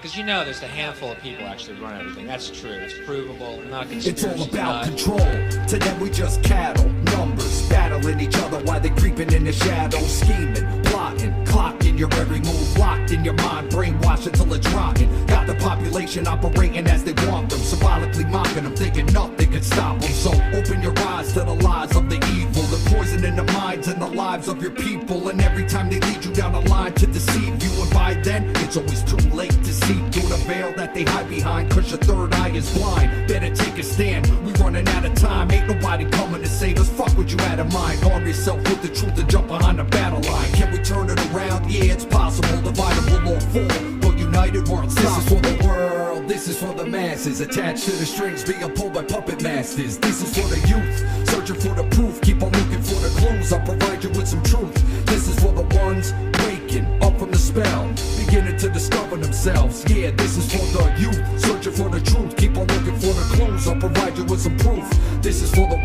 Because there's a handful of people actually run everything. That's true. It's provable. Not conspiracy. It's all about control. To them we just cattle, numbers, battling each other while they creeping in the shadows, scheming, plotting, clocking your every move, locked in your mind, brainwashed until it's rotten. Got the population operating as they want them, symbolically mocking them, thinking nothing can stop them. So open your eyes to the lies of the evil, the poison in the minds and the lives of your people. And every time they lead you down a line to deceive you, and by then it's always too late to see through the veil that they hide behind, cause your third eye is blind. Better take a stand, we running out of time. Ain't nobody coming to save us, fuck what you had in mind. Arm yourself with the truth and jump behind the battle line. Can we turn it around? Yeah, it's possible. Divided we'll all fall, but united we're unstoppable. This is for the world, this is for the masses, attached to the strings being pulled by puppet masters. This is for the youth, searching for the proof, keep on looking for the clues, I'll provide you with some truth. This is for the ones waking up from the spell, beginning to discover themselves. Yeah, this is for the youth, searching for the truth, keep on looking for the clues, I'll provide you with some proof. This is for the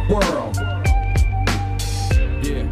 world. Yeah.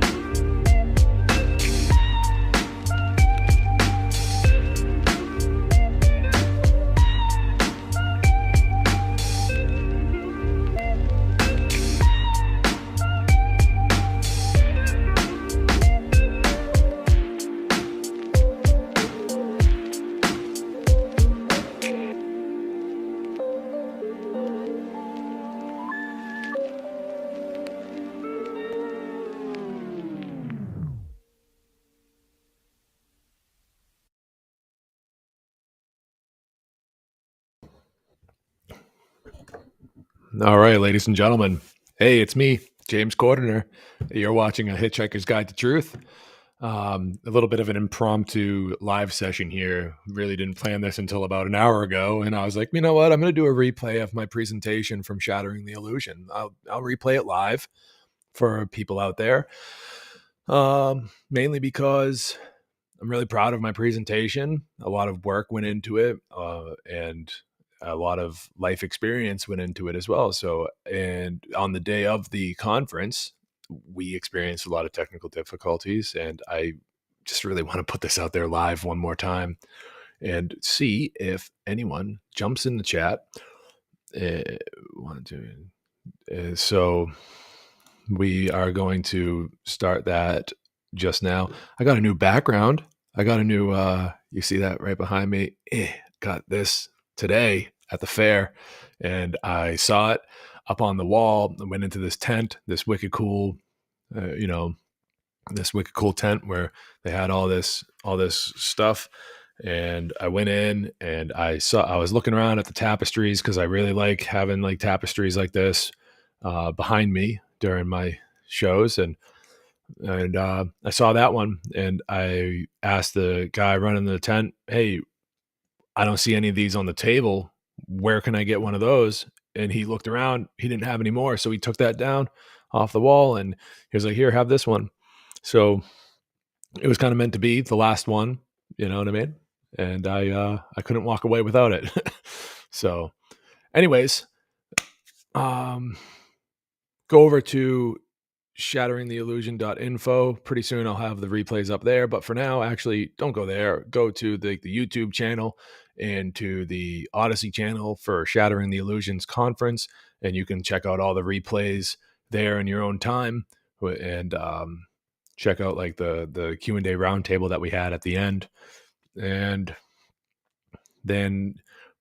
All right, ladies and gentlemen. Hey, it's me, James Cordiner. You're watching A Hitchhiker's Guide to Truth. A little bit of an impromptu live session here. Really didn't plan this until about an hour ago. And I was like, you know what? I'm going to do a replay of my presentation from Shattering the Illusion. I'll replay it live for people out there. Mainly because I'm really proud of my presentation. A lot of work went into it. And a lot of life experience went into it as well. So, and on the day of the conference, we experienced a lot of technical difficulties, and I just really want to put this out there live one more time and see if anyone jumps in the chat. So we are going to start that just now. I got a new background. I got a new, you see that right behind me? Got this today at the fair, and I saw it up on the wall. I went into this tent, this wicked cool, this wicked cool tent where they had all this stuff. And I went in and I was looking around at the tapestries, because I really like having like tapestries like this behind me during my shows. And I saw that one, and I asked the guy running the tent, hey, I don't see any of these on the table. Where can I get one of those? And he looked around. He didn't have any more. So he took that down off the wall, and he was like, here, have this one. So it was kind of meant to be the last one. You know what I mean? And I couldn't walk away without it. So anyways, go over to shatteringtheillusion.info. Pretty soon I'll have the replays up there, but for now, actually, don't go there. Go to the YouTube channel and to the Odyssey channel for Shattering the Illusions conference, and you can check out all the replays there in your own time, and check out like the Q&A roundtable that we had at the end. And then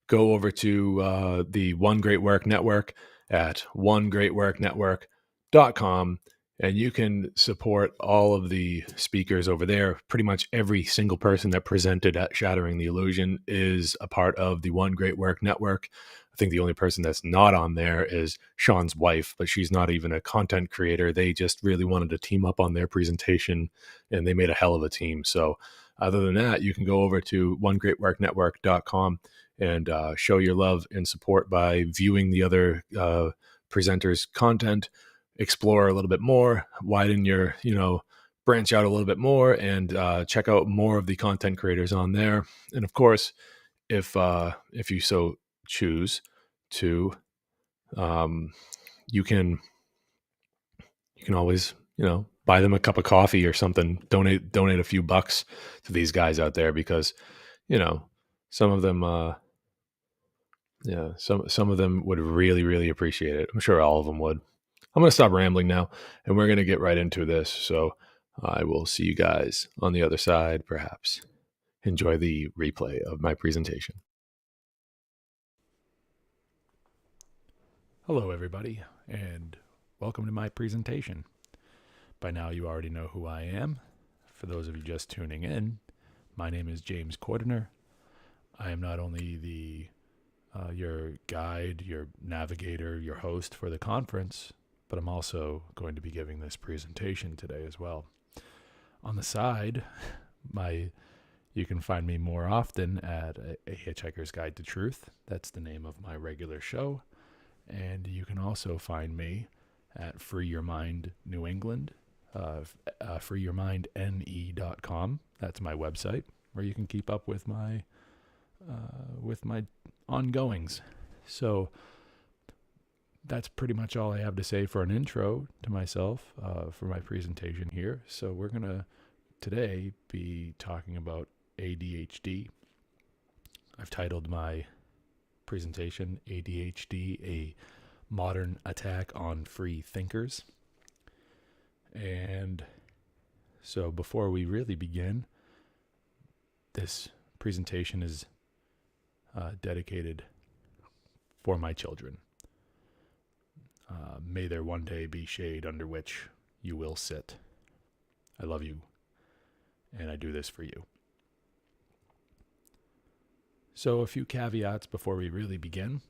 go over to the One Great Work Network at onegreatworknetwork.com, and you can support all of the speakers over there. Pretty much every single person that presented at Shattering the Illusion is a part of the One Great Work Network. I think the only person that's not on there is Sean's wife, but she's not even a content creator. They just really wanted to team up on their presentation, and they made a hell of a team. So other than that, you can go over to onegreatworknetwork.com and show your love and support by viewing the other presenters' content, explore a little bit more, widen your, branch out a little bit more, and check out more of the content creators on there. And of course, if you so choose to, you can always, buy them a cup of coffee or something, donate a few bucks to these guys out there, because, some of them, some of them would really, really appreciate it. I'm sure all of them would. I'm going to stop rambling now, and we're going to get right into this. So I will see you guys on the other side, perhaps. Enjoy the replay of my presentation. Hello, everybody, and welcome to my presentation. By now, you already know who I am. For those of you just tuning in, my name is James Cordiner. I am not only your guide, your navigator, your host for the conference, but I'm also going to be giving this presentation today as well. On the side, you can find me more often at A Hitchhiker's Guide to Truth. That's the name of my regular show. And you can also find me at Free Your Mind New England, freeyourmindne.com. That's my website where you can keep up with my ongoings. So that's pretty much all I have to say for an intro to myself for my presentation here. So we're going to today be talking about ADHD. I've titled my presentation ADHD, a modern attack on free thinkers. And so before we really begin, this presentation is dedicated for my children. May there one day be shade under which you will sit. I love you, and I do this for you. So a few caveats before we really begin.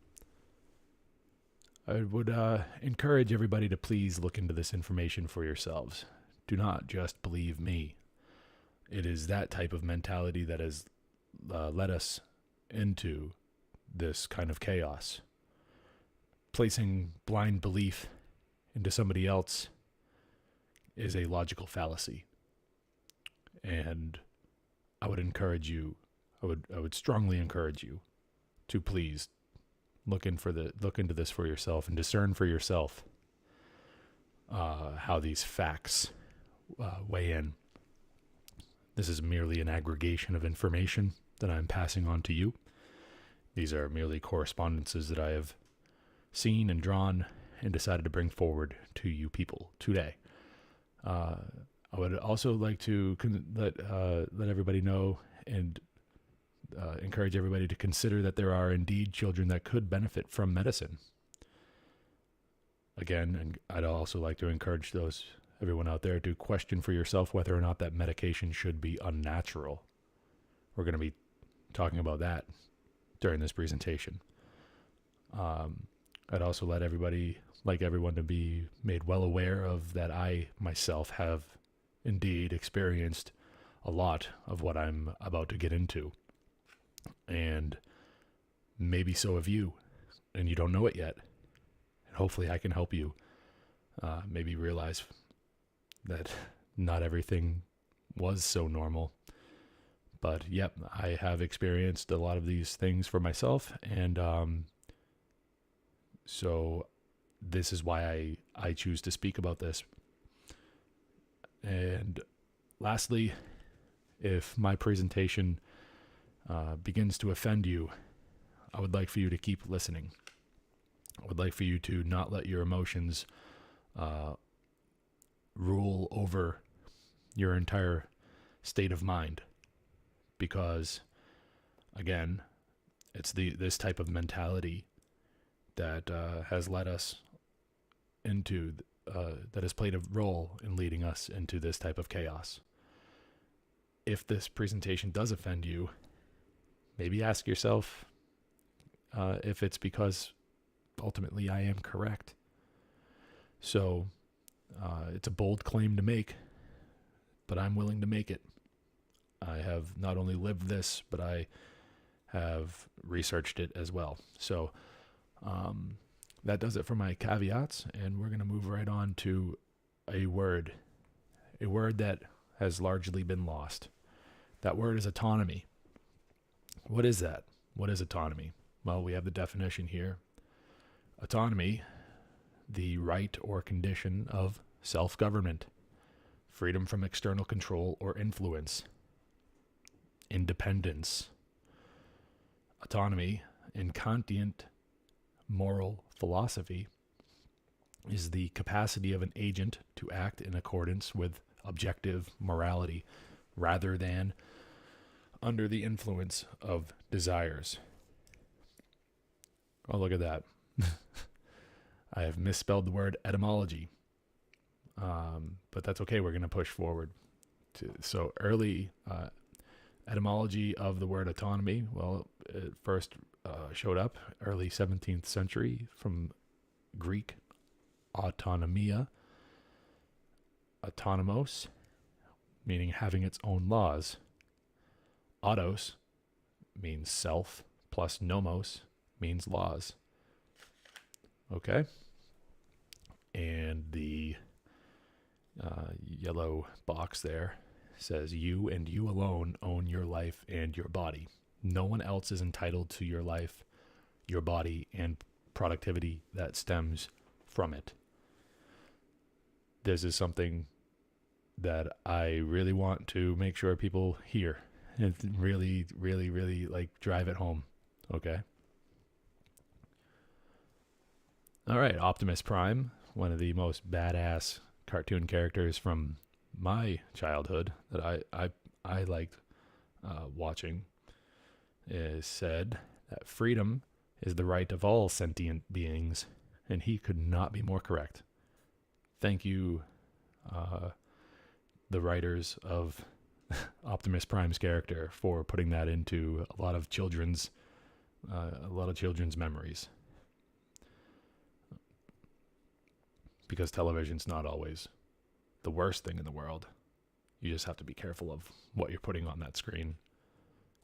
I would encourage everybody to please look into this information for yourselves. Do not just believe me. It is that type of mentality that has led us into this kind of chaos. Placing blind belief into somebody else is a logical fallacy. And I would strongly encourage you to please look into this for yourself and discern for yourself how these facts weigh in. This is merely an aggregation of information that I'm passing on to you. These are merely correspondences that I have seen and drawn and decided to bring forward to you people today. I would also like to let everybody know and encourage everybody to consider that there are indeed children that could benefit from medicine. Again, and I'd also like to encourage everyone out there to question for yourself whether or not that medication should be unnatural. We're going to be talking about that during this presentation. I'd also like everyone to be made well aware of that I myself have indeed experienced a lot of what I'm about to get into. And maybe so have you, and you don't know it yet. And hopefully I can help you maybe realize that not everything was so normal. But yep, I have experienced a lot of these things for myself, and so this is why I choose to speak about this. And lastly, if my presentation begins to offend you, I would like for you to keep listening. I would like for you to not let your emotions rule over your entire state of mind. Because, again, it's this type of mentality that has led us into, that has played a role in leading us into this type of chaos. If this presentation does offend you, maybe ask yourself if it's because ultimately I am correct. So it's a bold claim to make, but I'm willing to make it. I have not only lived this, but I have researched it as well. So that does it for my caveats, and we're going to move right on to a word that has largely been lost. That word is autonomy. What is that? What is autonomy? Well, we have the definition here. Autonomy, the right or condition of self-government, freedom from external control or influence, independence, Autonomy in Kantian moral philosophy is the capacity of an agent to act in accordance with objective morality rather than under the influence of desires. Oh, look at that. I have misspelled the word etymology. But that's okay. We're going to push forward. So early etymology of the word autonomy, well, it first showed up early 17th century from Greek autonomia, autonomos, meaning having its own laws. Autos means self, plus nomos means laws. Okay? And the yellow box there says, you and you alone own your life and your body. No one else is entitled to your life, your body, and productivity that stems from it. This is something that I really want to make sure people hear and really, really, really like drive it home. Okay. All right. Optimus Prime, one of the most badass cartoon characters from my childhood that I liked watching, is said that freedom is the right of all sentient beings, and he could not be more correct. Thank you, the writers of Optimus Prime's character, for putting that into a lot of children's memories. Because television's not always the worst thing in the world. You just have to be careful of what you're putting on that screen.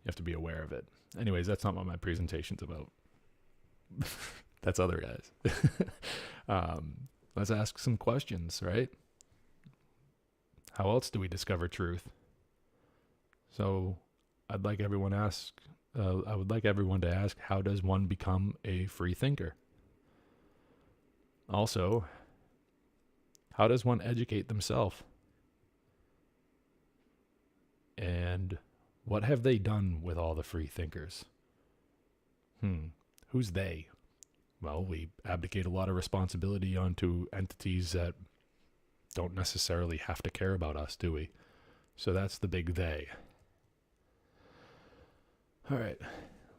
You have to be aware of it. Anyways, that's not what my presentation's about. That's other guys. Let's ask some questions, right? How else do we discover truth? So I would like everyone to ask, how does one become a free thinker? Also, how does one educate themselves? And what have they done with all the free thinkers? Who's they? Well, we abdicate a lot of responsibility onto entities that don't necessarily have to care about us, do we? So that's the big they. All right,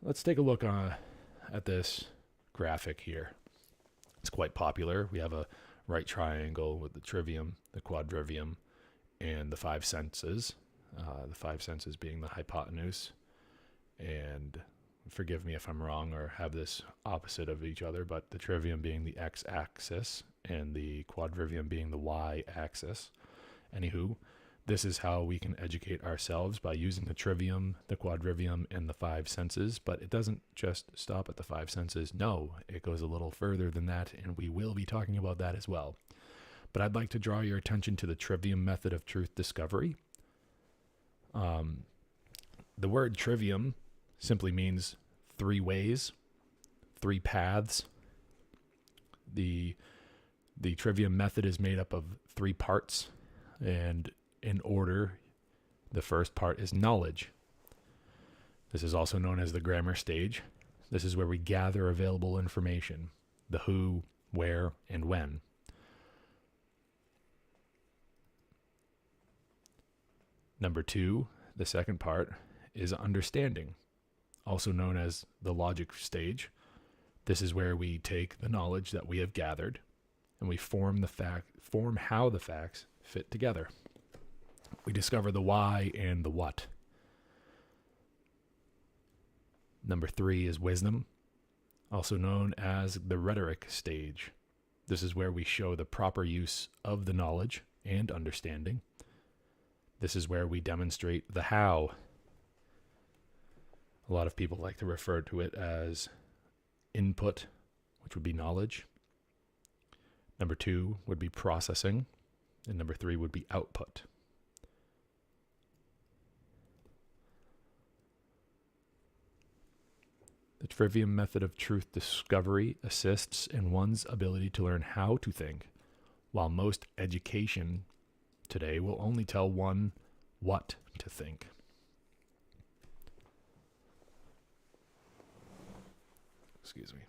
let's take a look at this graphic here. It's quite popular. We have a right triangle with the trivium, the quadrivium, and the five senses. The five senses being the hypotenuse. And forgive me if I'm wrong or have this opposite of each other, but the trivium being the x-axis and the quadrivium being the y-axis. Anywho, this is how we can educate ourselves, by using the trivium, the quadrivium, and the five senses. But it doesn't just stop at the five senses. No, it goes a little further than that, and we will be talking about that as well. But I'd like to draw your attention to the trivium method of truth discovery. The word trivium simply means three ways, three paths. The trivium method is made up of three parts, and in order, the first part is knowledge. This is also known as the grammar stage. This is where we gather available information, the who, where, and when. Number two, the second part, is understanding, also known as the logic stage. This is where we take the knowledge that we have gathered and we form how the facts fit together. We discover the why and the what. Number three is wisdom, also known as the rhetoric stage. This is where we show the proper use of the knowledge and understanding. This is where we demonstrate the how. A lot of people like to refer to it as input, which would be knowledge. Number two would be processing, and number three would be output. The trivium method of truth discovery assists in one's ability to learn how to think, while most education today will only tell one what to think. Excuse me.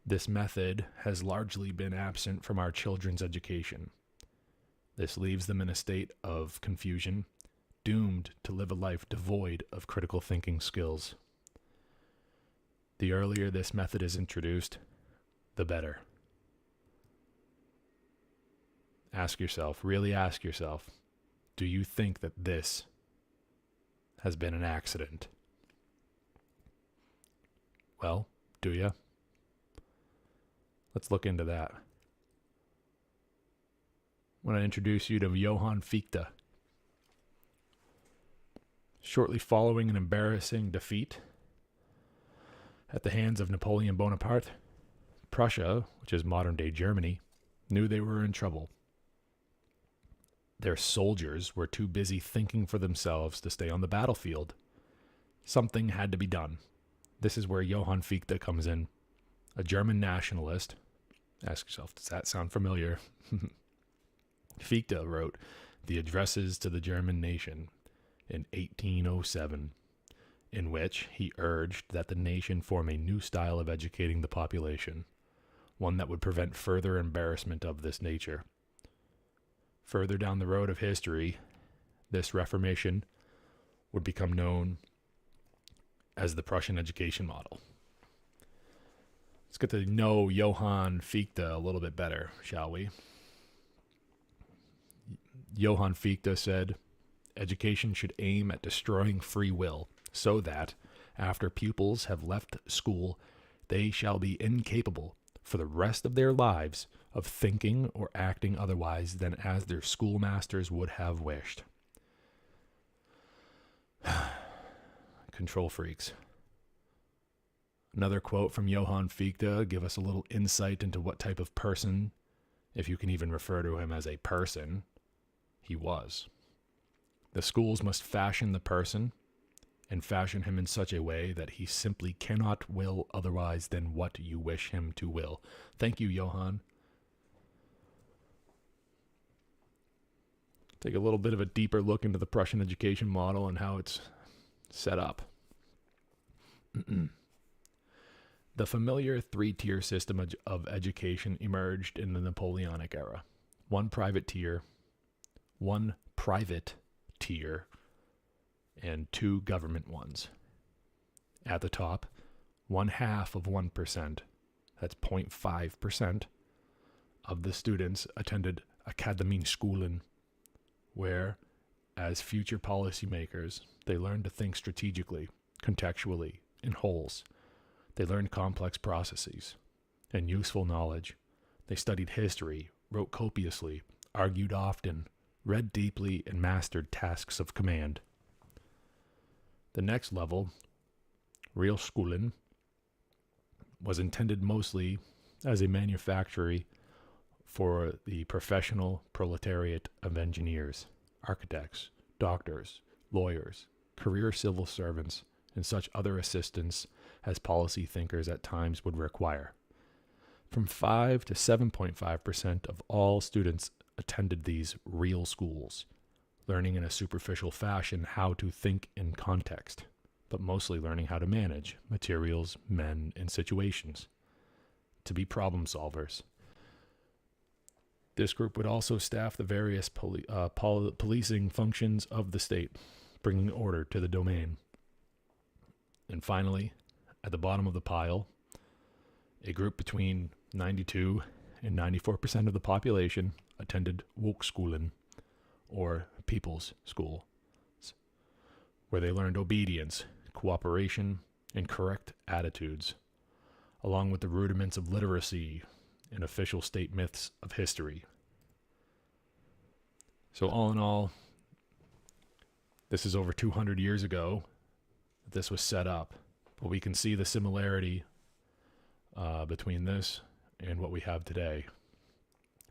This method has largely been absent from our children's education. This leaves them in a state of confusion, doomed to live a life devoid of critical thinking skills. The earlier this method is introduced, the better. Really ask yourself, do you think that this has been an accident? Well, do you? Let's look into that. I want to introduce you to Johann Fichte. Shortly following an embarrassing defeat at the hands of Napoleon Bonaparte, Prussia, which is modern-day Germany, knew they were in trouble. Their soldiers were too busy thinking for themselves to stay on the battlefield. Something had to be done. This is where Johann Fichte comes in, a German nationalist. Ask yourself, does that sound familiar? Fichte wrote the Addresses to the German Nation in 1807, in which he urged that the nation form a new style of educating the population, one that would prevent further embarrassment of this nature. Further down the road of history, this Reformation would become known as the Prussian education model. Let's get to know Johann Fichte a little bit better, shall we? Johann Fichte said, education should aim at destroying free will, so that, after pupils have left school, they shall be incapable, for the rest of their lives, of thinking or acting otherwise than as their schoolmasters would have wished. Control freaks. Another quote from Johann Fichte give us a little insight into what type of person, if you can even refer to him as a person, he was. The schools must fashion the person and fashion him in such a way that he simply cannot will otherwise than what you wish him to will. Thank you, Johann. Take a little bit of a deeper look into the Prussian education model and how it's set up. The familiar three-tier system of education emerged in the Napoleonic era. One private tier, and two government ones. At the top, 0.5%, that's 0.5%, of the students attended Akademieschulen, where, as future policymakers, they learned to think strategically, contextually, in wholes. They learned complex processes and useful knowledge. They studied history, wrote copiously, argued often, read deeply, and mastered tasks of command. The next level, Realschulen, was intended mostly as a manufactory for the professional proletariat of engineers, architects, doctors, lawyers, career civil servants, and such other assistants as policy thinkers at times would require. From 5 to 7.5% of all students attended these real schools, learning in a superficial fashion how to think in context, but mostly learning how to manage materials, men, and situations, to be problem solvers. This group would also staff the various policing functions of the state, bringing order to the domain. And finally, at the bottom of the pile, a group between 92 and 94% of the population attended Volksschulen, or people's schools, where they learned obedience, cooperation, and correct attitudes, along with the rudiments of literacy and official state myths of history. So all in all, this is over 200 years ago that this was set up, but we can see the similarity between this and what we have today.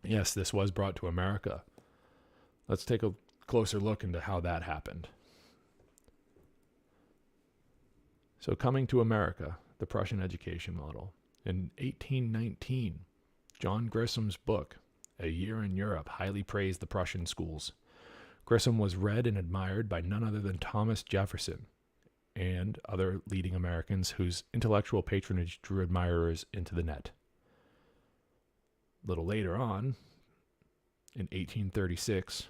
Yes, this was brought to America. Let's take a closer look into how that happened. So coming to America, the Prussian education model. In 1819, John Grissom's book, A Year in Europe, highly praised the Prussian schools. Grissom was read and admired by none other than Thomas Jefferson, and other leading Americans whose intellectual patronage drew admirers into the net. A little later on, in 1836,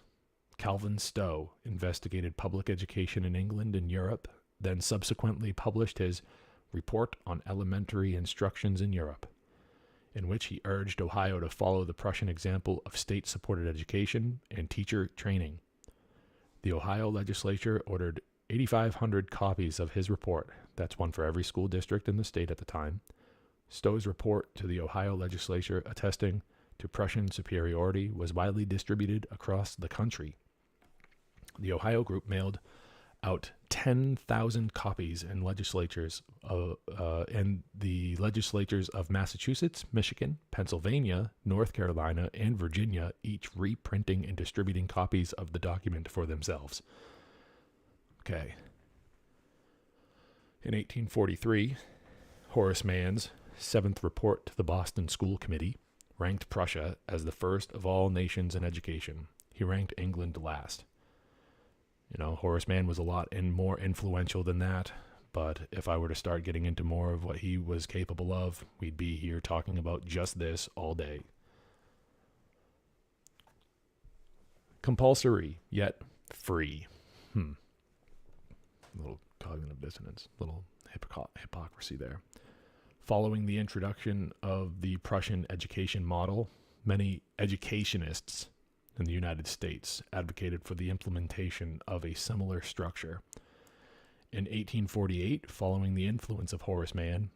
Calvin Stowe investigated public education in England and Europe, then subsequently published his Report on Elementary Instructions in Europe, in which he urged Ohio to follow the Prussian example of state-supported education and teacher training. The Ohio legislature ordered 8,500 copies of his report. That's one for every school district in the state at the time. Stowe's report to the Ohio legislature attesting to Prussian superiority was widely distributed across the country. The Ohio group mailed out 10,000 copies in legislatures and the legislatures of Massachusetts, Michigan, Pennsylvania, North Carolina, and Virginia, each reprinting and distributing copies of the document for themselves. Okay. In 1843, Horace Mann's Seventh Report to the Boston School Committee ranked Prussia as the first of all nations in education. He ranked England last. You know, Horace Mann was a lot more influential than that, but if I were to start getting into more of what he was capable of, we'd be here talking about just this all day. Compulsory, yet free. A little cognitive dissonance, little hypocrisy there. Following the introduction of the Prussian education model, many educationists in the United States advocated for the implementation of a similar structure. In 1848, following the influence of Horace Mann,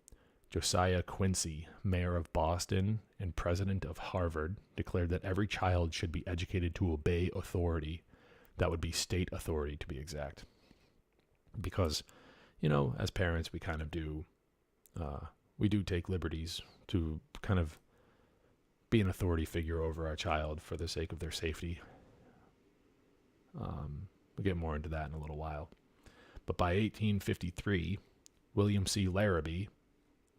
Josiah Quincy, mayor of Boston and president of Harvard, declared that every child should be educated to obey authority. That would be state authority, to be exact. Because, you know, as parents, we kind of do, we do take liberties to kind of be an authority figure over our child for the sake of their safety. We'll get more into that in a little while. But by 1853, William C. Larrabee,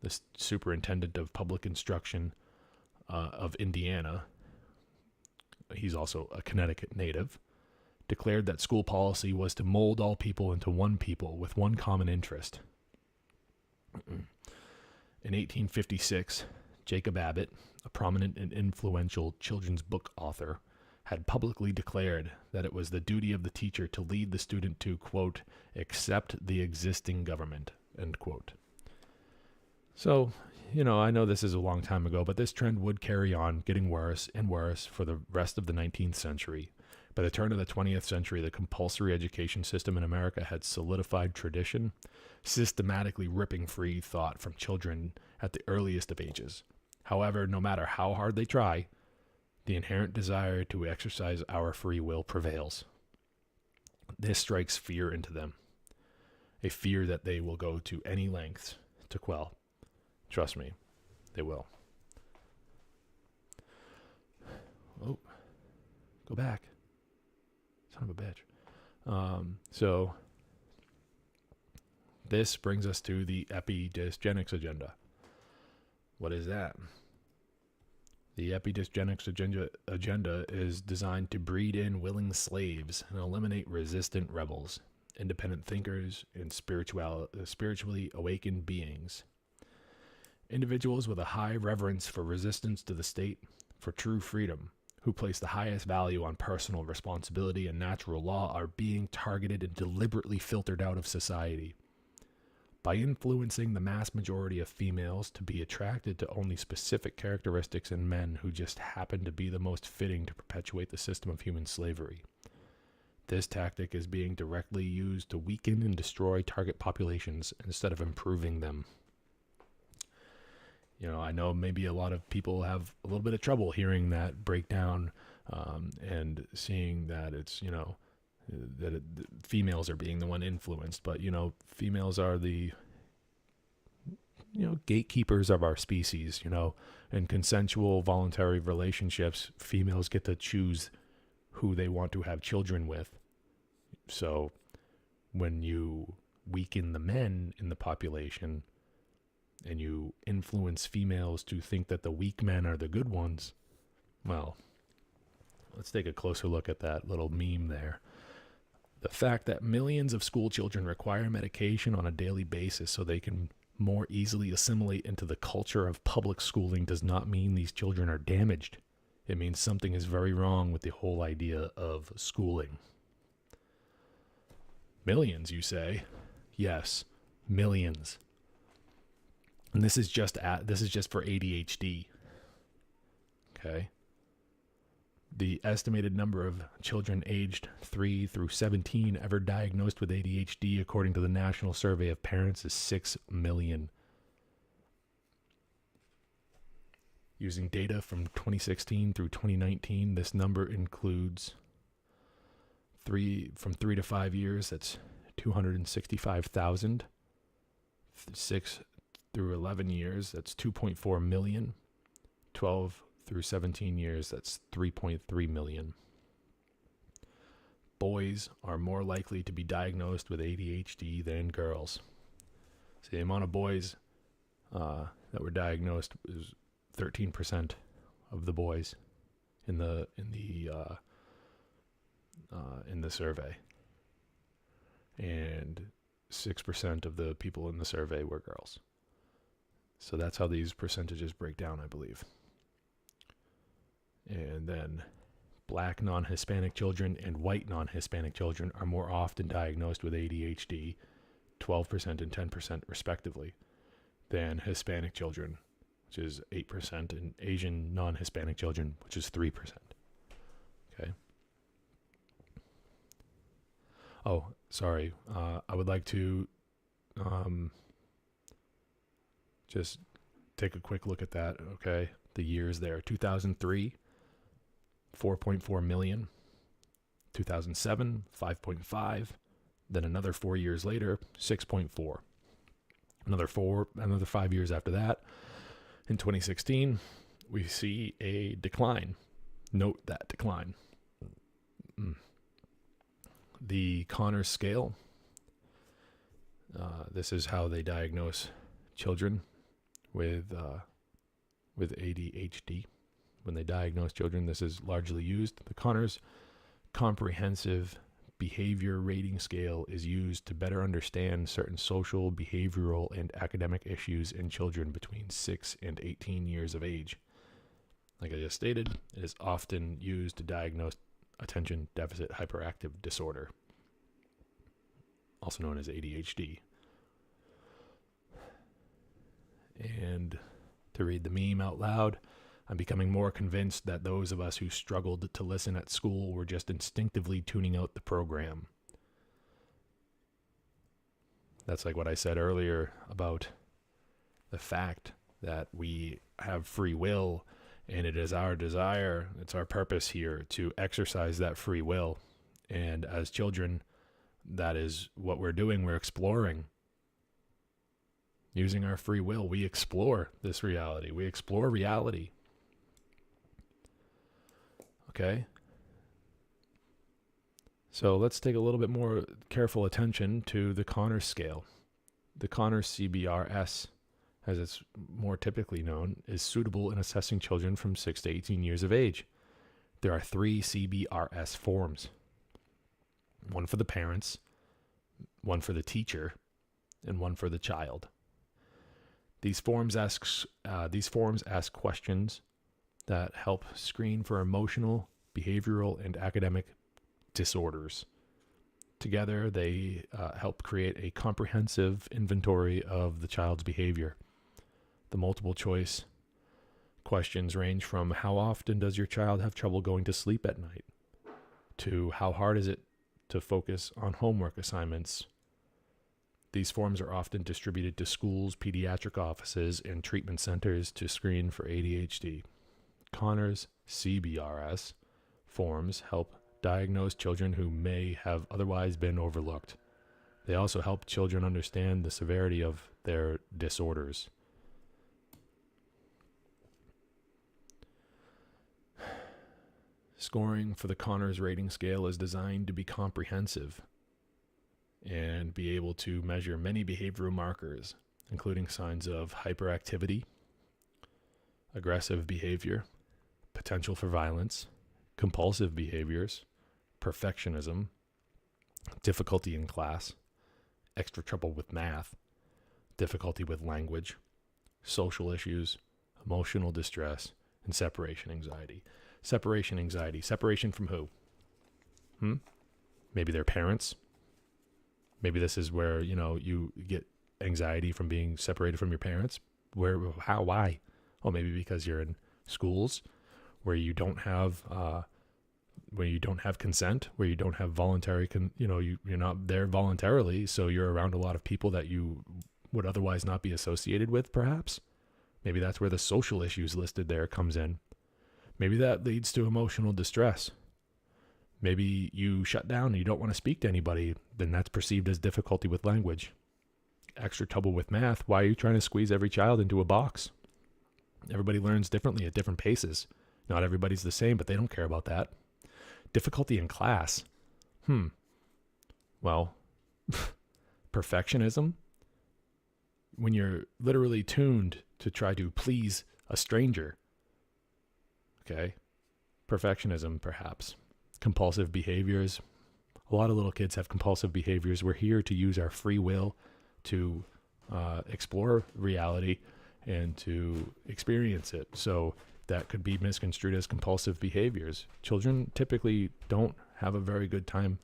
the superintendent of public instruction of Indiana, he's also a Connecticut native, declared that school policy was to mold all people into one people with one common interest. In 1856, Jacob Abbott, a prominent and influential children's book author, had publicly declared that it was the duty of the teacher to lead the student to, quote, accept the existing government, end quote. So, you know, I know this is a long time ago, but this trend would carry on, getting worse and worse for the rest of the 19th century. By the turn of the 20th century, the compulsory education system in America had solidified tradition, systematically ripping free thought from children at the earliest of ages. However, no matter how hard they try, the inherent desire to exercise our free will prevails. This strikes fear into them, a fear that they will go to any lengths to quell. Trust me, they will. Oh, go back. Son of a bitch. So this brings us to the epidysgenics agenda. What is that? The epidysgenics agenda is designed to breed in willing slaves and eliminate resistant rebels, independent thinkers, and spiritually awakened beings. Individuals with a high reverence for resistance to the state, for true freedom, who place the highest value on personal responsibility and natural law, are being targeted and deliberately filtered out of society. By influencing the mass majority of females to be attracted to only specific characteristics in men who just happen to be the most fitting to perpetuate the system of human slavery. This tactic is being directly used to weaken and destroy target populations instead of improving them. You know, I know maybe a lot of people have a little bit of trouble hearing that breakdown and seeing that it's, you know, that females are being the one influenced, but, you know, females are the, you know, gatekeepers of our species, you know, in consensual voluntary relationships, females get to choose who they want to have children with. So when you weaken the men in the population and you influence females to think that the weak men are the good ones, well, let's take a closer look at that little meme there. The fact that millions of school children require medication on a daily basis so they can more easily assimilate into the culture of public schooling does not mean these children are damaged. It means something is very wrong with the whole idea of schooling. Millions, you say? Yes, millions. And this is just for ADHD. Okay. The estimated number of children aged 3 through 17 ever diagnosed with ADHD, according to the National Survey of Parents, is 6 million. Using data from 2016 through 2019, this number includes from 3 to 5 years, that's 265,000. 6 through 11 years, that's 2.4 million. 12 through 17 years, that's 3.3 million. Boys are more likely to be diagnosed with ADHD than girls. So the amount of boys that were diagnosed is 13% of the boys in the survey, and 6% of the people in the survey were girls. So that's how these percentages break down, I believe. And then black non-Hispanic children and white non-Hispanic children are more often diagnosed with ADHD, 12% and 10% respectively, than Hispanic children, which is 8%, and Asian non-Hispanic children, which is 3%. Okay. Oh, sorry. I would like to just take a quick look at that, okay? The years there. 2003, 4.4 million. 2007, 5.5. Then another 4 years later, 6.4. Another 5 years after that, in 2016, we see a decline. Note that decline. The Connors scale. This is how they diagnose children with ADHD. When they diagnose children, this is largely used. The Connors Comprehensive Behavior Rating Scale is used to better understand certain social, behavioral, and academic issues in children between 6 and 18 years of age. Like I just stated, it is often used to diagnose attention deficit hyperactive disorder, also known as ADHD. And to read the meme out loud, I'm becoming more convinced that those of us who struggled to listen at school were just instinctively tuning out the program. That's like what I said earlier about the fact that we have free will, and it is our desire, it's our purpose here to exercise that free will. And as children, that is what we're doing. We're exploring. Using our free will, we explore this reality. We explore reality. Okay? So let's take a little bit more careful attention to the Connors scale. The Connors CBRS, as it's more typically known, is suitable in assessing children from 6 to 18 years of age. There are 3 CBRS forms. One for the parents, one for the teacher, and one for the child. These forms ask questions that help screen for emotional, behavioral, and academic disorders. Together, they help create a comprehensive inventory of the child's behavior. The multiple choice questions range from how often does your child have trouble going to sleep at night, to how hard is it to focus on homework assignments. These forms are often distributed to schools, pediatric offices, and treatment centers to screen for ADHD. Connors CBRS forms help diagnose children who may have otherwise been overlooked. They also help children understand the severity of their disorders. Scoring for the Connors rating scale is designed to be comprehensive and be able to measure many behavioral markers, including signs of hyperactivity, aggressive behavior, potential for violence, compulsive behaviors, perfectionism, difficulty in class, extra trouble with math, difficulty with language, social issues, emotional distress, and separation anxiety. Separation anxiety. Separation from who? Maybe their parents. Maybe this is where, you get anxiety from being separated from your parents. Where, how, why? Oh, maybe because you're in schools where you don't have consent, where you don't have voluntary, you're not there voluntarily, so you're around a lot of people that you would otherwise not be associated with, perhaps. Maybe that's where the social issues listed there comes in. Maybe that leads to emotional distress. Maybe you shut down and you don't want to speak to anybody, then that's perceived as difficulty with language. Extra trouble with math. Why are you trying to squeeze every child into a box? Everybody learns differently at different paces. Not everybody's the same, but they don't care about that. Difficulty in class. Well, perfectionism. When you're literally tuned to try to please a stranger. Okay. Perfectionism, perhaps. Compulsive behaviors. A lot of little kids have compulsive behaviors. We're here to use our free will to explore reality and to experience it. So that could be misconstrued as compulsive behaviors. Children typically don't have a very good time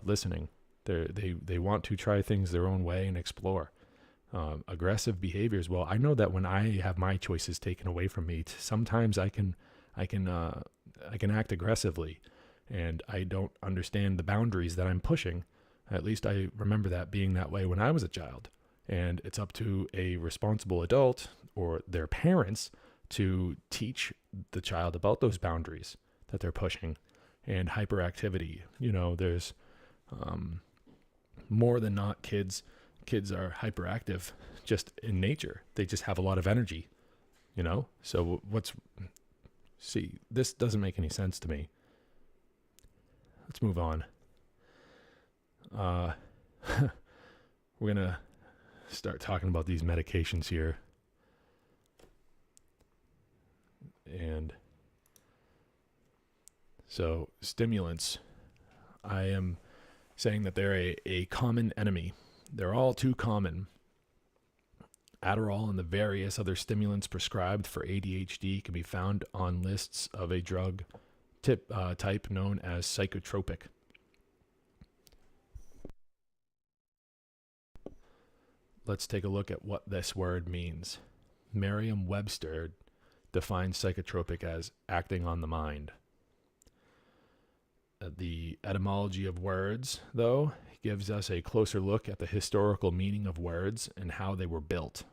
listening. They want to try things their own way and explore. Aggressive behaviors. Well, I know that when I have my choices taken away from me, sometimes I can act aggressively, and I don't understand the boundaries that I'm pushing. At least I remember that being that way when I was a child. And it's up to a responsible adult or their parents to teach the child about those boundaries that they're pushing. And hyperactivity. There's more than not kids are hyperactive just in nature. They just have a lot of energy, So this doesn't make any sense to me. Let's move on. We're going to start talking about these medications here. And so stimulants, I am saying that they're a common enemy. They're all too common. Adderall and the various other stimulants prescribed for ADHD can be found on lists of a drug type known as psychotropic. Let's take a look at what this word means. Merriam-Webster defines psychotropic as acting on the mind. The etymology of words, though, gives us a closer look at the historical meaning of words and how they were built.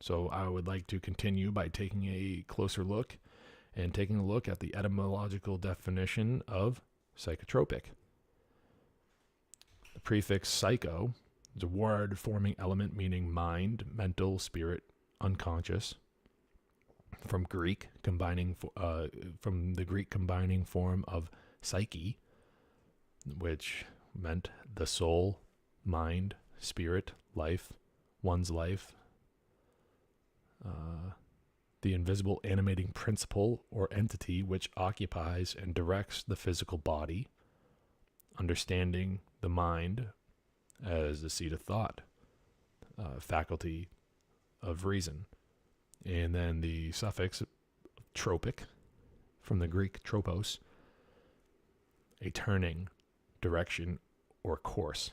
So I would like to continue by taking a closer look and taking a look at the etymological definition of psychotropic. The prefix psycho is a word-forming element meaning mind, mental, spirit, unconscious. From the Greek combining form of psyche, which meant the soul, mind, spirit, life, one's life. The invisible animating principle or entity which occupies and directs the physical body. Understanding the mind as the seat of thought, faculty of reason. And then the suffix tropic, from the Greek tropos, a turning, direction, or course,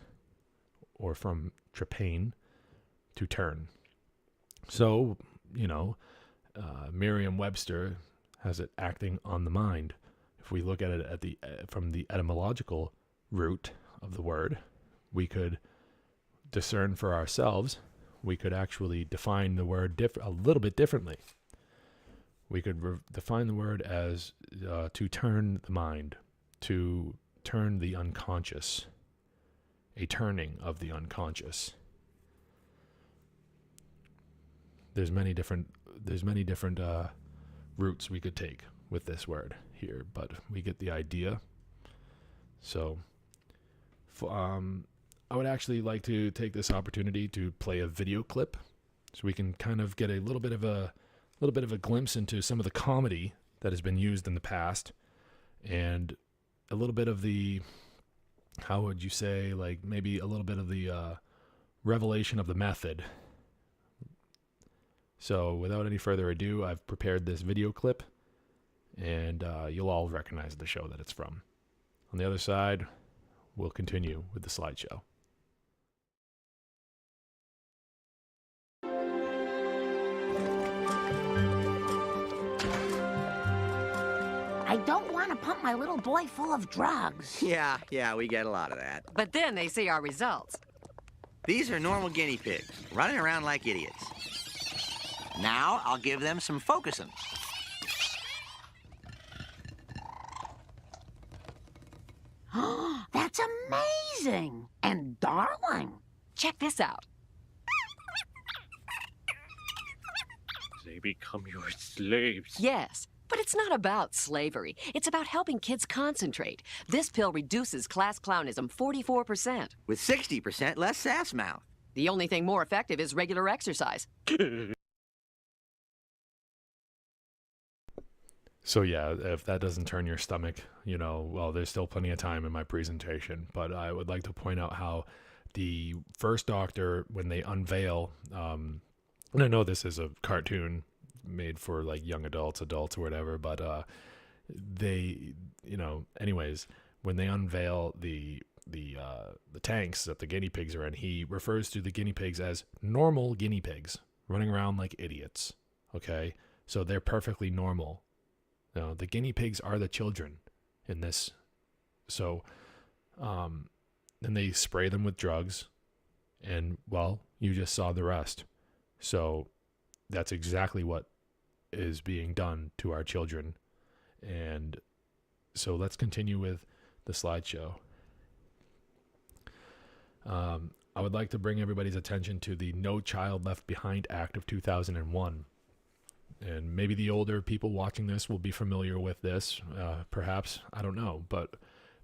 or from trepain, to turn. So, Merriam-Webster has it acting on the mind. If we look at it from the etymological root of the word, we could discern for ourselves. We could actually define the word a little bit differently. We could define the word as to turn the mind, to turn the unconscious, a turning of the unconscious. There's many different roots we could take with this word here, but we get the idea. So, I would actually like to take this opportunity to play a video clip, so we can kind of get a little bit of a glimpse into some of the comedy that has been used in the past, and a little bit of the how would you say, like maybe a little bit of the revelation of the method. So without any further ado, I've prepared this video clip, and you'll all recognize the show that it's from. On the other side, we'll continue with the slideshow. I don't want to pump my little boy full of drugs. Yeah, we get a lot of that. But then they see our results. These are normal guinea pigs, running around like idiots. Now I'll give them some focusing. That's amazing and darling. Check this out. They become your slaves. Yes, but it's not about slavery. It's about helping kids concentrate. This pill reduces class clownism 44%. With 60% less sass mouth. The only thing more effective is regular exercise. So yeah, if that doesn't turn your stomach, well, there's still plenty of time in my presentation. But I would like to point out how the first doctor, when they unveil, and I know this is a cartoon made for like young adults or whatever, but they, anyways, when they unveil the tanks that the guinea pigs are in, he refers to the guinea pigs as normal guinea pigs running around like idiots. Okay, so they're perfectly normal. No, the guinea pigs are the children in this. So, then they spray them with drugs, and well, you just saw the rest. So that's exactly what is being done to our children. And so let's continue with the slideshow. I would like to bring everybody's attention to the No Child Left Behind Act of 2001. And maybe the older people watching this will be familiar with this, perhaps, I don't know, but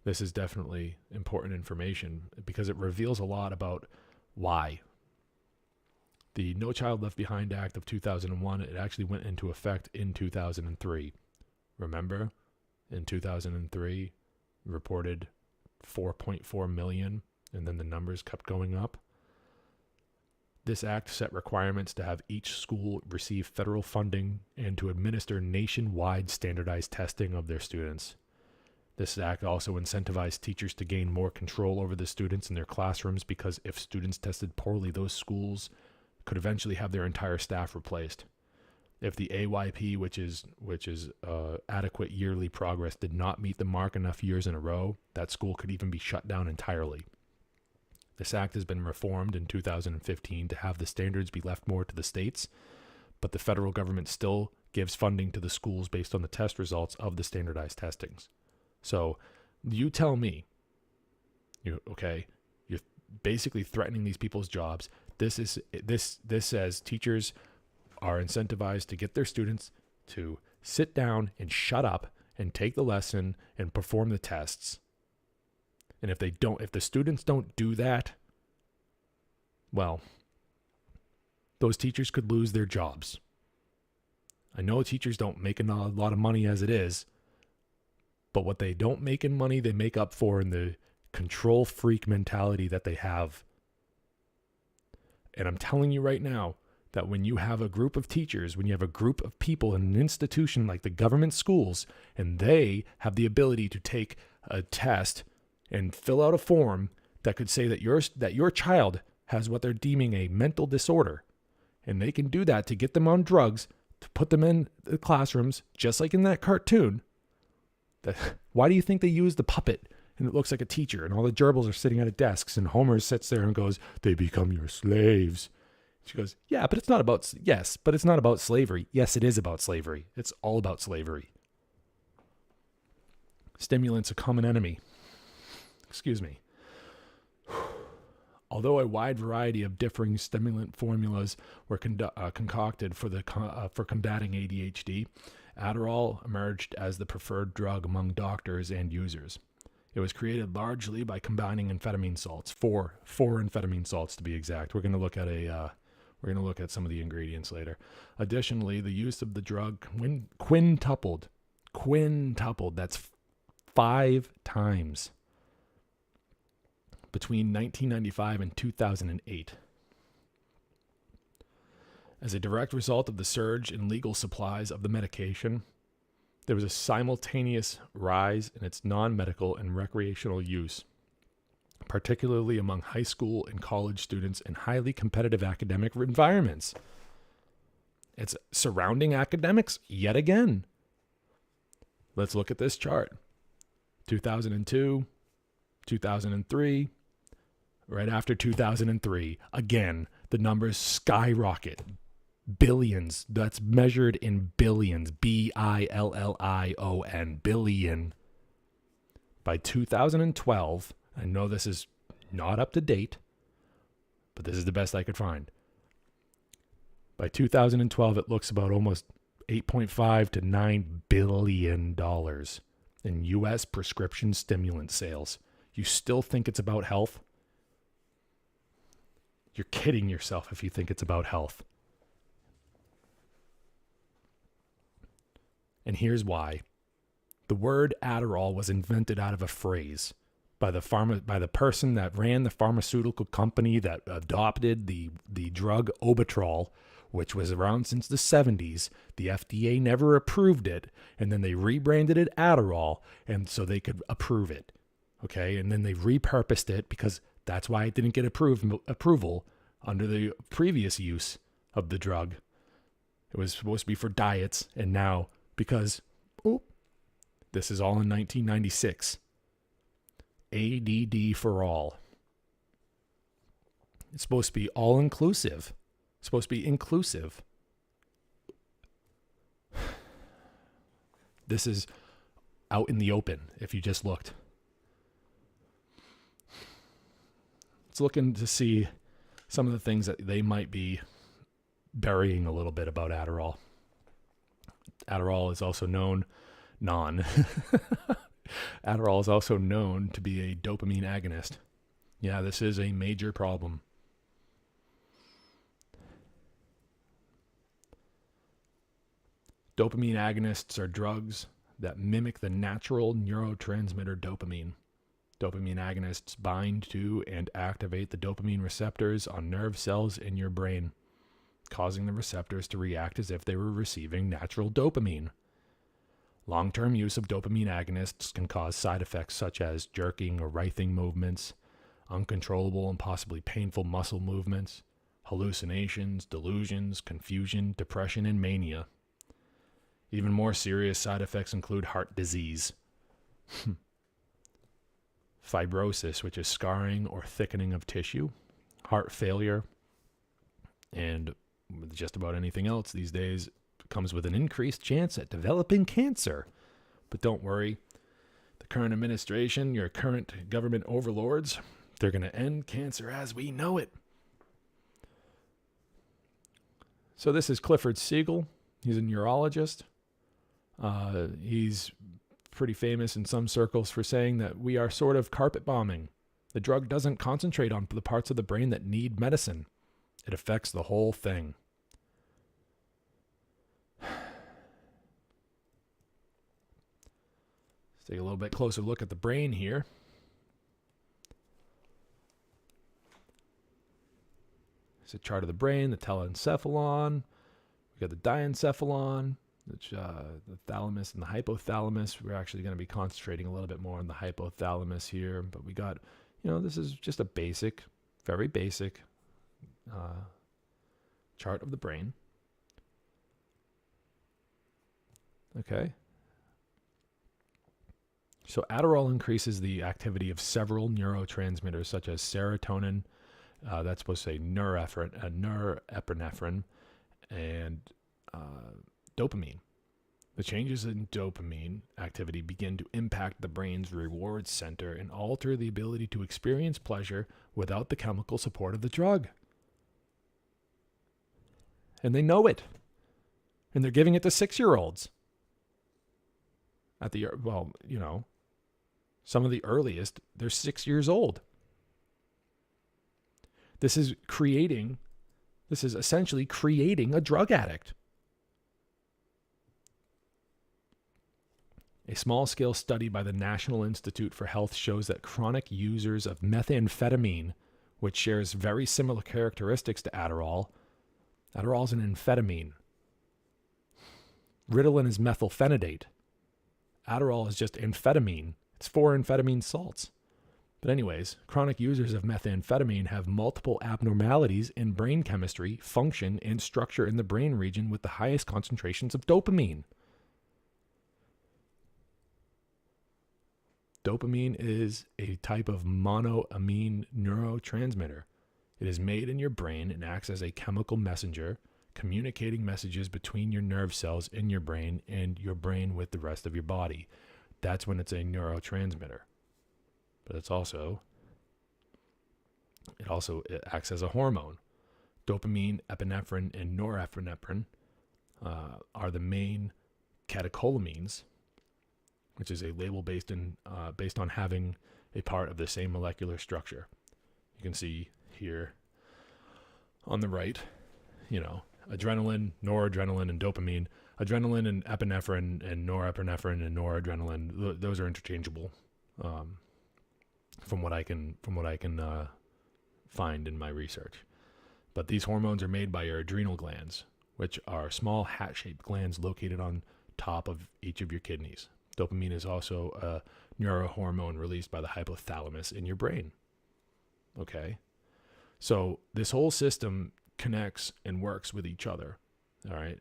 this is definitely important information because it reveals a lot about why. The No Child Left Behind Act of 2001, it actually went into effect in 2003. Remember, in 2003, reported 4.4 million, and then the numbers kept going up. This act set requirements to have each school receive federal funding and to administer nationwide standardized testing of their students. This act also incentivized teachers to gain more control over the students in their classrooms because if students tested poorly, those schools could eventually have their entire staff replaced. If the AYP, which is adequate yearly progress, did not meet the mark enough years in a row, that school could even be shut down entirely. This act has been reformed in 2015 to have the standards be left more to the states, but the federal government still gives funding to the schools based on the test results of the standardized testings. So you tell me, you're basically threatening these people's jobs. This says teachers are incentivized to get their students to sit down and shut up and take the lesson and perform the tests. And if the students don't do that, well, those teachers could lose their jobs. I know teachers don't make a lot of money as it is, but what they don't make in money, they make up for in the control freak mentality that they have. And I'm telling you right now that when you have a group of teachers, when you have a group of people in an institution like the government schools, and they have the ability to take a test and fill out a form that could say that your child has what they're deeming a mental disorder, and they can do that to get them on drugs, to put them in the classrooms, just like in that cartoon. Why do you think they use the puppet and it looks like a teacher and all the gerbils are sitting at desks and Homer sits there and goes, "They become your slaves." She goes, "Yeah, but it's not about slavery." Yes, it is about slavery. It's all about slavery. Stimulants, a common enemy. Excuse me. Although a wide variety of differing stimulant formulas were concocted for combating ADHD, Adderall emerged as the preferred drug among doctors and users. It was created largely by combining amphetamine salts, four amphetamine salts to be exact. We're going to look at some of the ingredients later. Additionally, the use of the drug quintupled. That's 5 times. between 1995 and 2008. As a direct result of the surge in legal supplies of the medication, there was a simultaneous rise in its non-medical and recreational use, particularly among high school and college students in highly competitive academic environments. It's surrounding academics yet again. Let's look at this chart. 2002, 2003, right after 2003, again, the numbers skyrocket. Billions, that's measured in billions, billion, billion. By 2012, I know this is not up to date, but this is the best I could find. By 2012, it looks about almost $8.5 to $9 billion in U.S. prescription stimulant sales. You still think it's about health? You're kidding yourself if you think it's about health. And here's why. The word Adderall was invented out of a phrase by the person that ran the pharmaceutical company that adopted the drug Obitrol, which was around since the 70s. The FDA never approved it, and then they rebranded it Adderall, and so they could approve it. Okay, and then they repurposed it because that's why it didn't get approval under the previous use of the drug. It was supposed to be for diets, and now, because, this is all in 1996. ADD for all. It's supposed to be all-inclusive. It's supposed to be inclusive. This is out in the open, if you just looked. It's looking to see some of the things that they might be burying a little bit about Adderall. Adderall is also known, Adderall is also known to be a dopamine agonist. Yeah, this is a major problem. Dopamine agonists are drugs that mimic the natural neurotransmitter dopamine. Dopamine agonists bind to and activate the dopamine receptors on nerve cells in your brain, causing the receptors to react as if they were receiving natural dopamine. Long-term use of dopamine agonists can cause side effects such as jerking or writhing movements, uncontrollable and possibly painful muscle movements, hallucinations, delusions, confusion, depression, and mania. Even more serious side effects include heart disease, fibrosis, which is scarring or thickening of tissue, heart failure, and with just about anything else these days comes with an increased chance at developing cancer. But don't worry, the current administration, your current government overlords, they're going to end cancer as we know it. So this is Clifford Siegel. He's a neurologist. He's pretty famous in some circles for saying that we are sort of carpet bombing. The drug doesn't concentrate on the parts of the brain that need medicine. It affects the whole thing. Let's take a little bit closer look at the brain here. It's a chart of the brain, the telencephalon. We got the diencephalon, which the thalamus and the hypothalamus. We're actually going to be concentrating a little bit more on the hypothalamus here, but we got, this is just a basic, very basic chart of the brain. Okay. So Adderall increases the activity of several neurotransmitters such as serotonin, that's supposed to say norepinephrine, and dopamine. The changes in dopamine activity begin to impact the brain's reward center and alter the ability to experience pleasure without the chemical support of the drug. And they know it. And they're giving it to 6-year-olds. Some of the earliest, they're 6 years old. This is essentially creating a drug addict. A small-scale study by the National Institute for Health shows that chronic users of methamphetamine, which shares very similar characteristics to Adderall is an amphetamine. Ritalin is methylphenidate. Adderall is just amphetamine. It's 4 amphetamine salts. But anyways, chronic users of methamphetamine have multiple abnormalities in brain chemistry, function, and structure in the brain region with the highest concentrations of dopamine. Dopamine is a type of monoamine neurotransmitter. It is made in your brain and acts as a chemical messenger, communicating messages between your nerve cells in your brain and your brain with the rest of your body. That's when it's a neurotransmitter. But it also acts as a hormone. Dopamine, epinephrine, and norepinephrine are the main catecholamines, which is a label based on having a part of the same molecular structure. You can see here on the right, adrenaline, noradrenaline, and dopamine. Adrenaline and epinephrine and norepinephrine and noradrenaline, those are interchangeable. From what I can find in my research. But these hormones are made by your adrenal glands, which are small hat-shaped glands located on top of each of your kidneys. Dopamine is also a neurohormone released by the hypothalamus in your brain. Okay? So this whole system connects and works with each other. All right?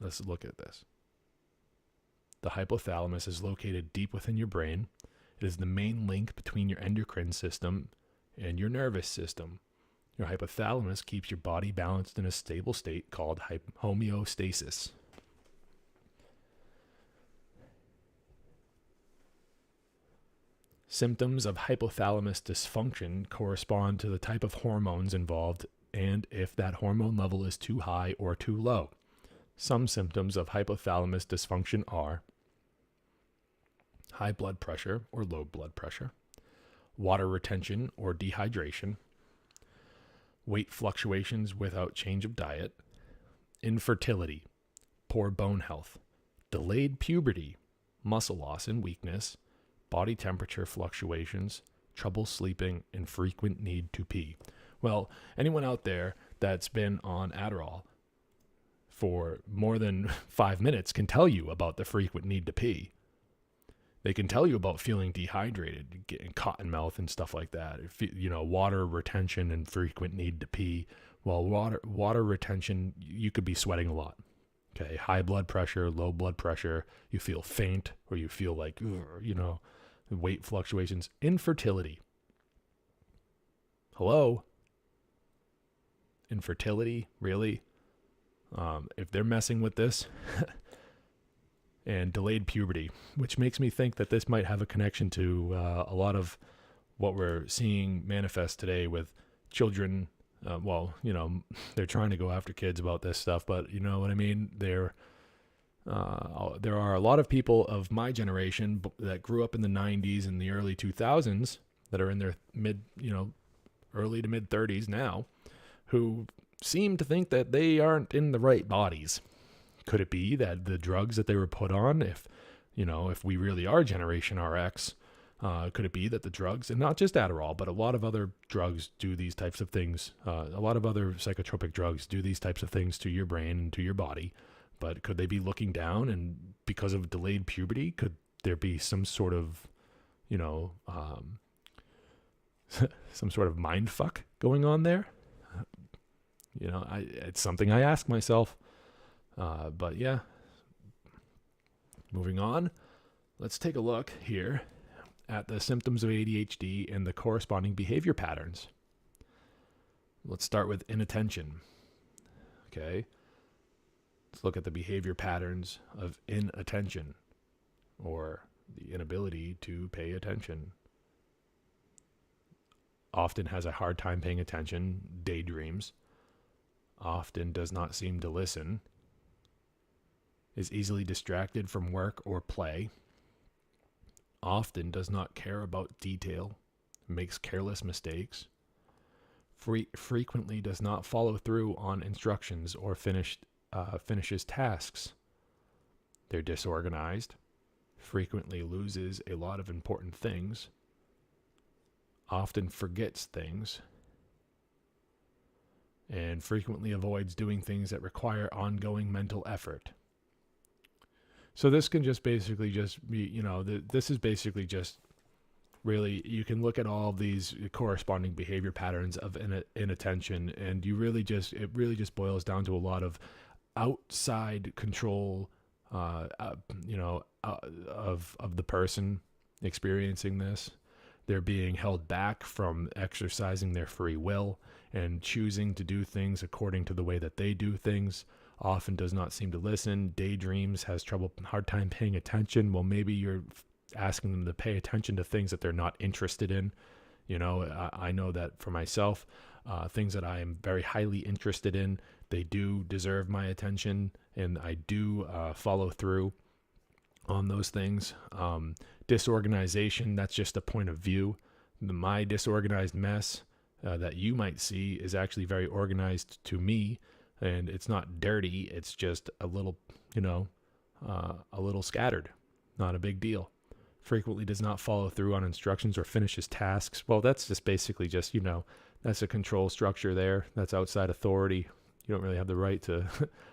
Let's look at this. The hypothalamus is located deep within your brain. It is the main link between your endocrine system and your nervous system. Your hypothalamus keeps your body balanced in a stable state called homeostasis. Symptoms of hypothalamus dysfunction correspond to the type of hormones involved and if that hormone level is too high or too low. Some symptoms of hypothalamus dysfunction are high blood pressure or low blood pressure, water retention or dehydration, weight fluctuations without change of diet, infertility, poor bone health, delayed puberty, muscle loss and weakness, body temperature fluctuations, trouble sleeping, and frequent need to pee. Well, anyone out there that's been on Adderall for more than 5 minutes can tell you about the frequent need to pee. They can tell you about feeling dehydrated, getting cotton mouth and stuff like that. Water retention and frequent need to pee. Well, water retention, you could be sweating a lot. Okay, high blood pressure, low blood pressure, you feel faint or you feel like, weight fluctuations. Infertility. Hello? Infertility? Really? If they're messing with this... and delayed puberty, which makes me think that this might have a connection to a lot of what we're seeing manifest today with children. They're trying to go after kids about this stuff, but you know what I mean? There are a lot of people of my generation that grew up in the 90s and the early 2000s that are in their early to mid 30s now, who seem to think that they aren't in the right bodies. Could it be that the drugs that they were put on, if we really are Generation RX, could it be that the drugs, and not just Adderall, but a lot of other drugs do these types of things, a lot of other psychotropic drugs do these types of things to your brain and to your body, but could they be looking down, and because of delayed puberty, could there be some sort of, some sort of mind fuck going on there? It's something I ask myself. But yeah, moving on, let's take a look here at the symptoms of ADHD and the corresponding behavior patterns. Let's start with inattention. Okay, let's look at the behavior patterns of inattention, or the inability to pay attention. Often has a hard time paying attention, daydreams, often does not seem to listen, is easily distracted from work or play, often does not care about detail, makes careless mistakes, frequently does not follow through on instructions or finishes tasks, They're disorganized, frequently loses a lot of important things, often forgets things, and frequently avoids doing things that require ongoing mental effort. So this can just basically just be, this is basically just really, you can look at all of these corresponding behavior patterns of inattention, and it really just boils down to a lot of outside control, of the person experiencing this. They're being held back from exercising their free will and choosing to do things according to the way that they do things. Often does not seem to listen, daydreams, has hard time paying attention. Well, maybe you're asking them to pay attention to things that they're not interested in. I know that for myself, things that I am very highly interested in, they do deserve my attention, and I do follow through on those things. Disorganization, that's just a point of view. My disorganized mess that you might see is actually very organized to me, and it's not dirty. It's just a little, a little scattered. Not a big deal. Frequently does not follow through on instructions or finishes tasks. Well, that's just basically just, that's a control structure there. That's outside authority. You don't really have the right to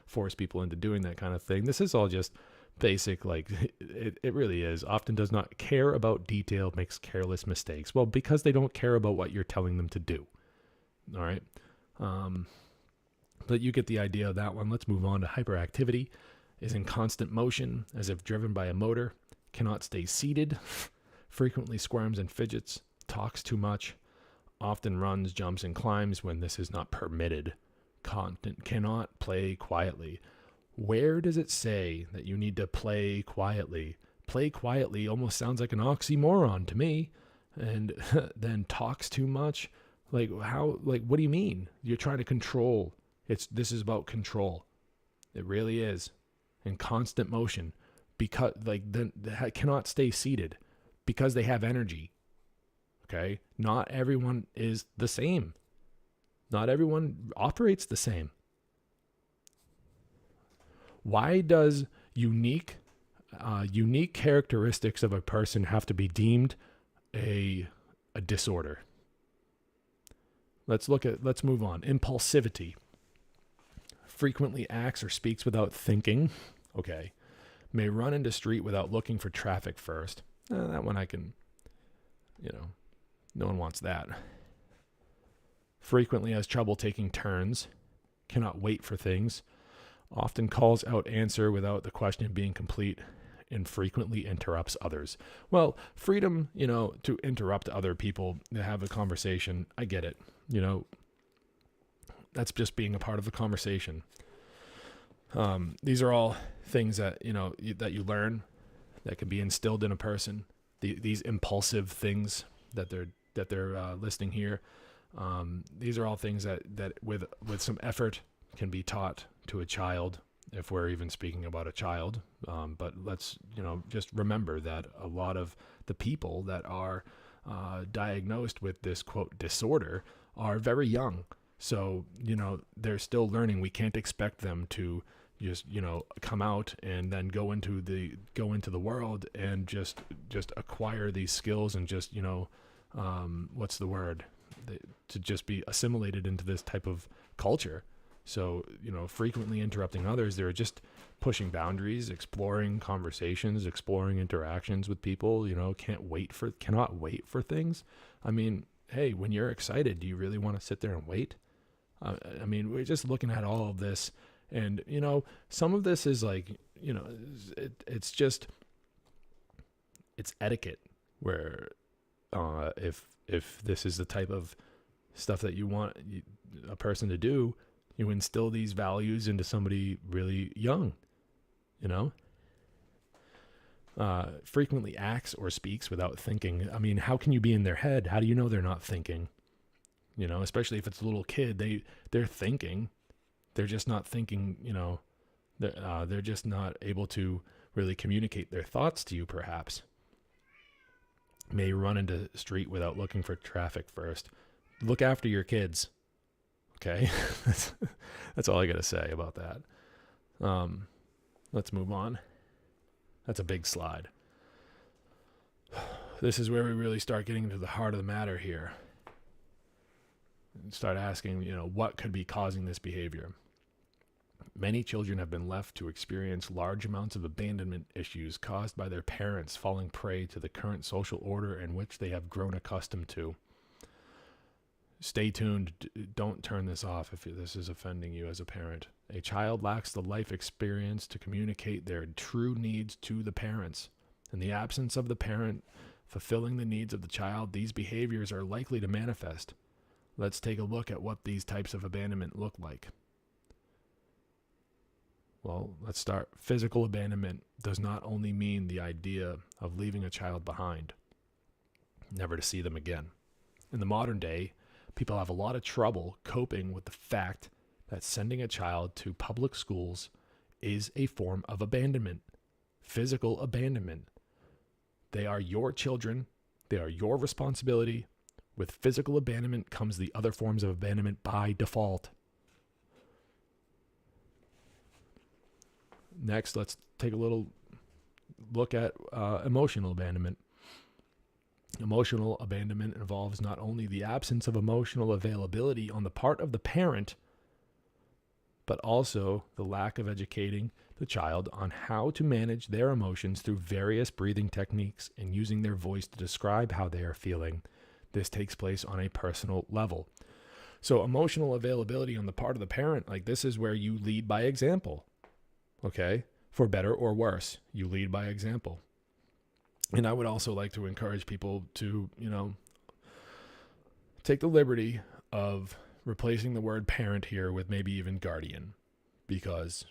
force people into doing that kind of thing. This is all just basic, like it really is. Often does not care about detail, makes careless mistakes. Well, because they don't care about what you're telling them to do. All right. But you get the idea of that one. Let's move on to hyperactivity. Is in constant motion, as if driven by a motor, cannot stay seated, frequently squirms and fidgets, talks too much, often runs, jumps, and climbs when this is not permitted. Cannot play quietly. Where does it say that you need to play quietly? Play quietly almost sounds like an oxymoron to me. And then talks too much. Like how? Like what do you mean? You're trying to control. This is about control. It really is. In constant motion, because they cannot stay seated because they have energy. Okay, not everyone is the same. Not everyone operates the same. Why does unique characteristics of a person have to be deemed a disorder? Let's move on. Impulsivity. Frequently acts or speaks without thinking. Okay. May run into street without looking for traffic first. That one I can, no one wants that. Frequently has trouble taking turns. Cannot wait for things. Often calls out answer without the question being complete, and frequently interrupts others. Well, freedom, to interrupt other people, to have a conversation, I get it. That's just being a part of the conversation. These are all things that, that you learn, that can be instilled in a person. These impulsive things that they're listing here. These are all things that with some effort can be taught to a child, if we're even speaking about a child. But let's, just remember that a lot of the people that are diagnosed with this, quote, disorder are very young. So, they're still learning. We can't expect them to just, come out and then go into the world and just acquire these skills and just, what's the word? To just be assimilated into this type of culture. So, frequently interrupting others, they're just pushing boundaries, exploring conversations, exploring interactions with people, cannot wait for things. I mean, hey, when you're excited, do you really want to sit there and wait? We're just looking at all of this, and, some of this is like, it's etiquette where, if this is the type of stuff that you want a person to do, you instill these values into somebody really young, frequently acts or speaks without thinking. I mean, how can you be in their head? How do you know they're not thinking? Especially if it's a little kid, they're thinking, they're just not thinking, they're just not able to really communicate their thoughts to you, perhaps. May run into the street without looking for traffic first. Look after your kids. Okay. That's all I got to say about that. Let's move on. That's a big slide. This is where we really start getting to the heart of the matter here. And start asking, what could be causing this behavior? Many children have been left to experience large amounts of abandonment issues caused by their parents falling prey to the current social order in which they have grown accustomed to. Stay tuned. Don't turn this off if this is offending you as a parent. A child lacks the life experience to communicate their true needs to the parents. In the absence of the parent fulfilling the needs of the child, these behaviors are likely to manifest. Let's take a look at what these types of abandonment look like. Well, let's start. Physical abandonment does not only mean the idea of leaving a child behind, never to see them again. In the modern day, people have a lot of trouble coping with the fact that sending a child to public schools is a form of abandonment, physical abandonment. They are your children. They are your responsibility. With physical abandonment comes the other forms of abandonment by default. Next, let's take a little look at emotional abandonment. Emotional abandonment involves not only the absence of emotional availability on the part of the parent, but also the lack of educating the child on how to manage their emotions through various breathing techniques and using their voice to describe how they are feeling. This takes place on a personal level. So emotional availability on the part of the parent, like this is where you lead by example. Okay? For better or worse, you lead by example. And I would also like to encourage people to, take the liberty of replacing the word parent here with maybe even guardian, because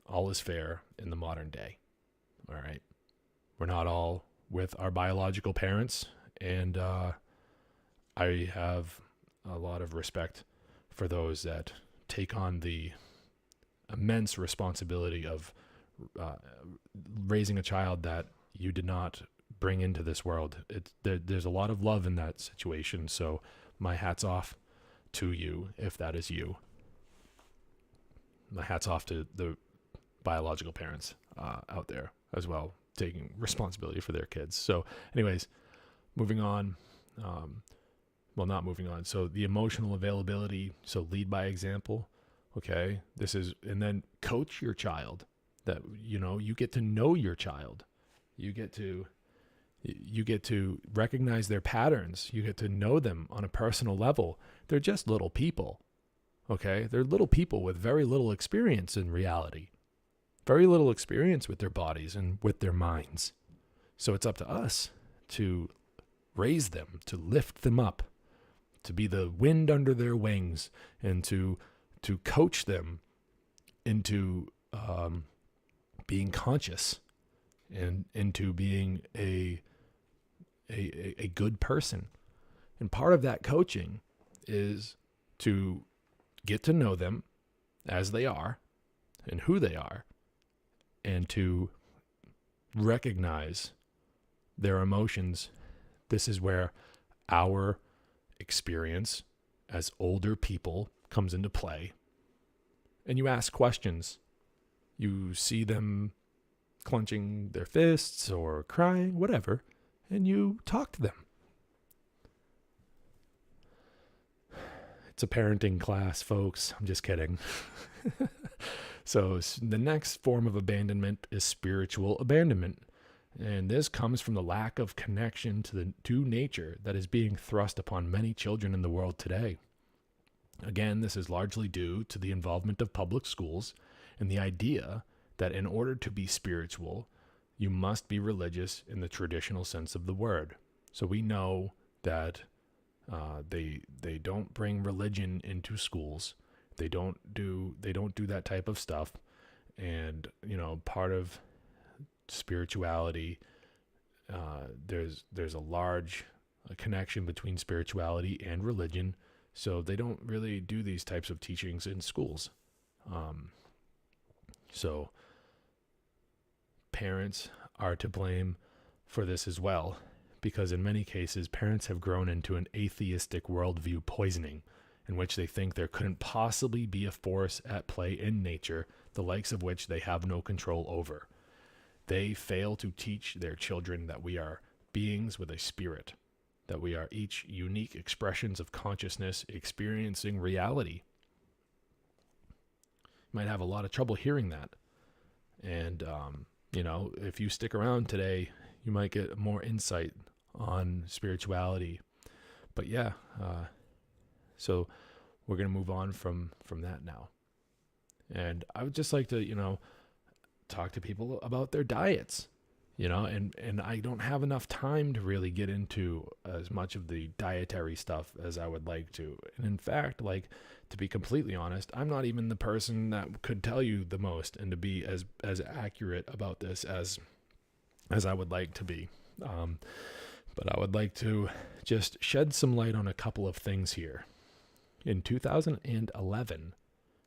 all is fair in the modern day. All right. We're not all with our biological parents, and I have a lot of respect for those that take on the immense responsibility of raising a child that you did not bring into this world. There's a lot of love in that situation, so my hat's off to you if that is you. My hat's off to the biological parents out there as well, taking responsibility for their kids. So anyways, moving on. Not moving on. So the emotional availability, so lead by example. Okay. And then coach your child, that, you get to know your child. You get to recognize their patterns. You get to know them on a personal level. They're just little people. Okay. They're little people with very little experience in reality, very little experience with their bodies and with their minds. So it's up to us to raise them, to lift them up, to be the wind under their wings, and to coach them into being conscious and into being a good person. And part of that coaching is to get to know them as they are and who they are, and to recognize their emotions. This is where our experience as older people comes into play. And you ask questions. You see them clenching their fists or crying, whatever, and you talk to them. It's a parenting class, folks. I'm just kidding. So the next form of abandonment is spiritual abandonment. And this comes from the lack of connection to nature that is being thrust upon many children in the world today. Again, this is largely due to the involvement of public schools and the idea that in order to be spiritual, you must be religious in the traditional sense of the word. So we know that they don't bring religion into schools. They don't do that type of stuff. And part of spirituality, there's a large connection between spirituality and religion, so they don't really do these types of teachings in schools. So parents are to blame for this as well, because in many cases parents have grown into an atheistic worldview poisoning, in which they think there couldn't possibly be a force at play in nature, the likes of which they have no control over. They fail to teach their children that we are beings with a spirit, that we are each unique expressions of consciousness experiencing reality. You might have a lot of trouble hearing that. And, if you stick around today, you might get more insight on spirituality. But yeah, so we're going to move on from that now. And I would just like to, talk to people about their diets, and I don't have enough time to really get into as much of the dietary stuff as I would like to. And in fact, to be completely honest, I'm not even the person that could tell you the most and to be as accurate about this as I would like to be. But I would like to just shed some light on a couple of things here. In 2011,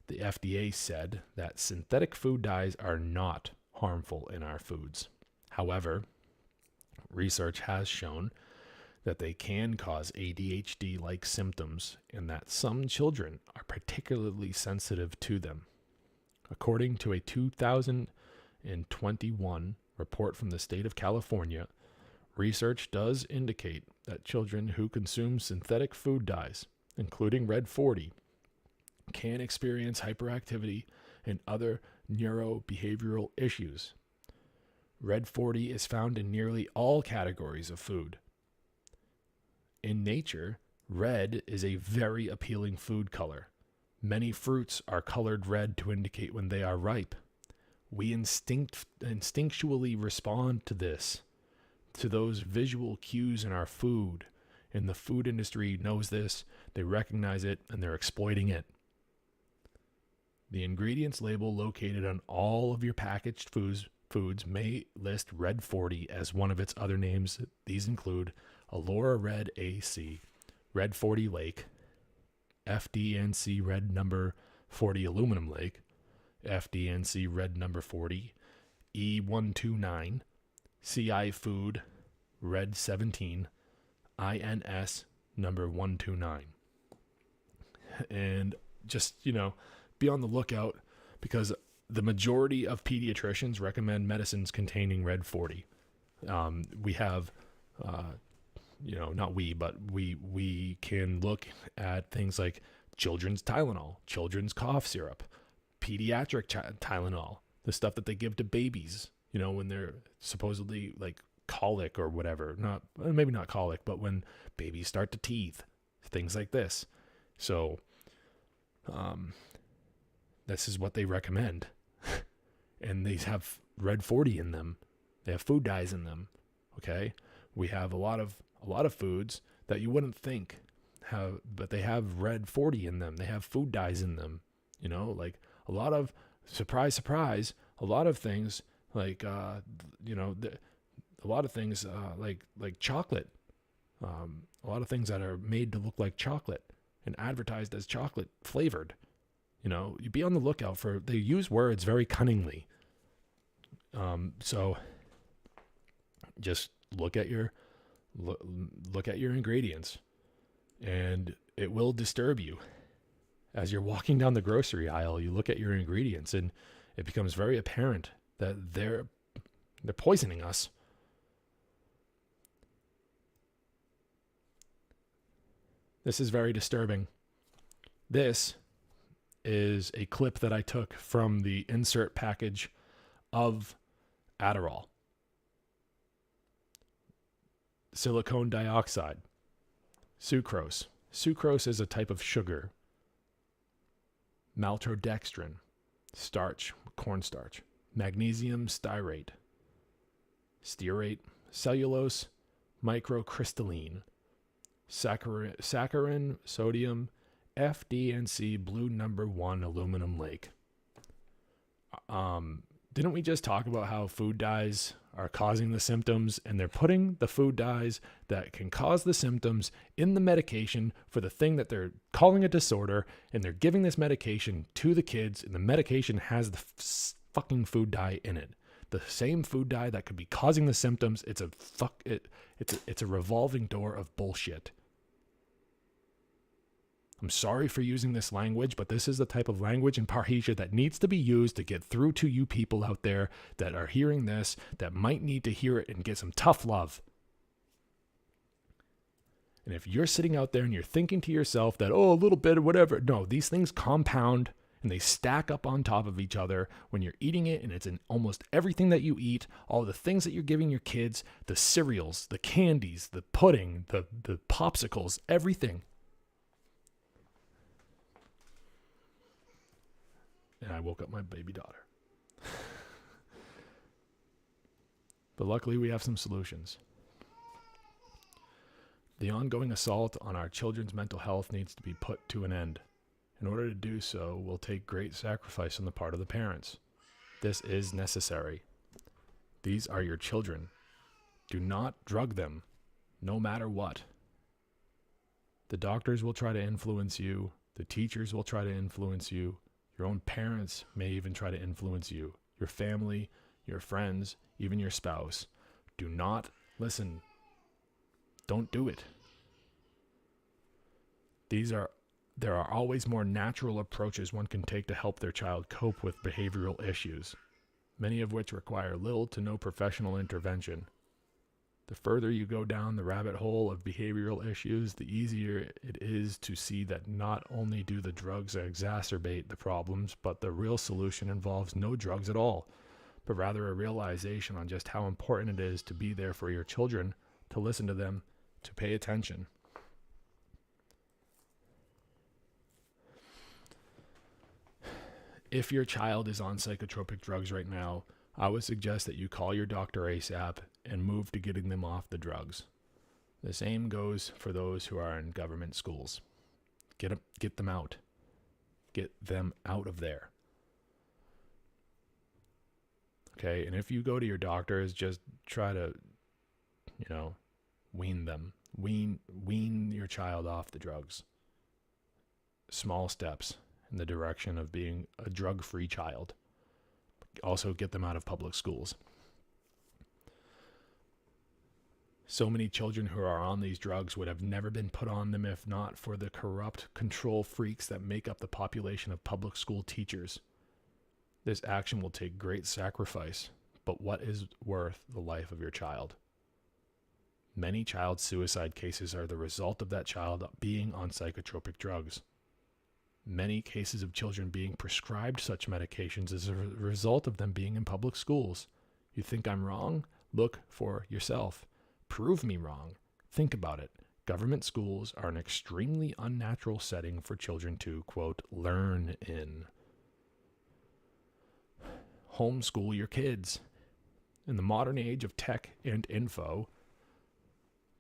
the FDA said that synthetic food dyes are not harmful in our foods. However, research has shown that they can cause ADHD-like symptoms and that some children are particularly sensitive to them. According to a 2021 report from the state of California, research does indicate that children who consume synthetic food dyes, including Red 40, can experience hyperactivity and other neurobehavioral issues. Red 40 is found in nearly all categories of food. In nature, red is a very appealing food color. Many fruits are colored red to indicate when they are ripe. We instinctually respond to this, to those visual cues in our food, and the food industry knows this, they recognize it, and they're exploiting it. The ingredients label located on all of your packaged foods may list Red 40 as one of its other names. These include Allura Red AC, Red 40 Lake, FDNC Red number 40 Aluminum Lake, FDNC Red number 40, E129, CI Food Red 17, INS number 129. And just, be on the lookout because the majority of pediatricians recommend medicines containing Red 40. We have, not we, but we can look at things like children's Tylenol, children's cough syrup, pediatric Tylenol, the stuff that they give to babies, when they're supposedly colic or whatever. Maybe not colic, but when babies start to teeth, things like this. So, this is what they recommend. And these have Red 40 in them. They have food dyes in them. Okay. We have a lot of foods that you wouldn't think have, but they have Red 40 in them. They have food dyes in them. A lot of surprise, a lot of things like chocolate, a lot of things that are made to look like chocolate and advertised as chocolate flavored. You be on the lookout for, they use words very cunningly. So just look at your ingredients, and it will disturb you. As you're walking down the grocery aisle, you look at your ingredients and it becomes very apparent that they're poisoning us. This is very disturbing. This is a clip that I took from the insert package of Adderall. Silicone dioxide, sucrose. Sucrose is a type of sugar. Maltodextrin, starch, cornstarch. Magnesium stearate, cellulose, microcrystalline, saccharin, sodium, FDNC blue number 1 aluminum lake. Didn't we just talk about how food dyes are causing the symptoms, and they're putting the food dyes that can cause the symptoms in the medication for the thing that they're calling a disorder, and they're giving this medication to the kids, and the medication has the fucking food dye in it. The same food dye that could be causing the symptoms. It's a revolving door of bullshit. I'm sorry for using this language, but this is the type of language in Parrhesia that needs to be used to get through to you people out there that are hearing this, that might need to hear it and get some tough love. And if you're sitting out there and you're thinking to yourself that, oh, a little bit or whatever, no, these things compound and they stack up on top of each other when you're eating it, and it's in almost everything that you eat, all the things that you're giving your kids, the cereals, the candies, the pudding, the popsicles, everything. And I woke up my baby daughter. But luckily we have some solutions. The ongoing assault on our children's mental health needs to be put to an end. In order to do so will take great sacrifice on the part of the parents. This is necessary. These are your children. Do not drug them, no matter what. The doctors will try to influence you. The teachers will try to influence you. Your own parents may even try to influence you. Your family, your friends, even your spouse. Do not listen. Don't do it. There are always more natural approaches one can take to help their child cope with behavioral issues, many of which require little to no professional intervention. The further you go down the rabbit hole of behavioral issues, the easier it is to see that not only do the drugs exacerbate the problems, but the real solution involves no drugs at all, but rather a realization on just how important it is to be there for your children, to listen to them, to pay attention. If your child is on psychotropic drugs right now, I would suggest that you call your doctor ASAP and move to getting them off the drugs. The same goes for those who are in government schools. Get them out. Get them out of there. Okay, and if you go to your doctors, just try to, wean them. Wean your child off the drugs. Small steps in the direction of being a drug-free child. Also get them out of public schools. So many children who are on these drugs would have never been put on them if not for the corrupt control freaks that make up the population of public school teachers. This action will take great sacrifice, but what is worth the life of your child? Many child suicide cases are the result of that child being on psychotropic drugs. Many cases of children being prescribed such medications as a result of them being in public schools. You think I'm wrong? Look for yourself. Prove me wrong. Think about it. Government schools are an extremely unnatural setting for children to, quote, learn in. Homeschool your kids. In the modern age of tech and info,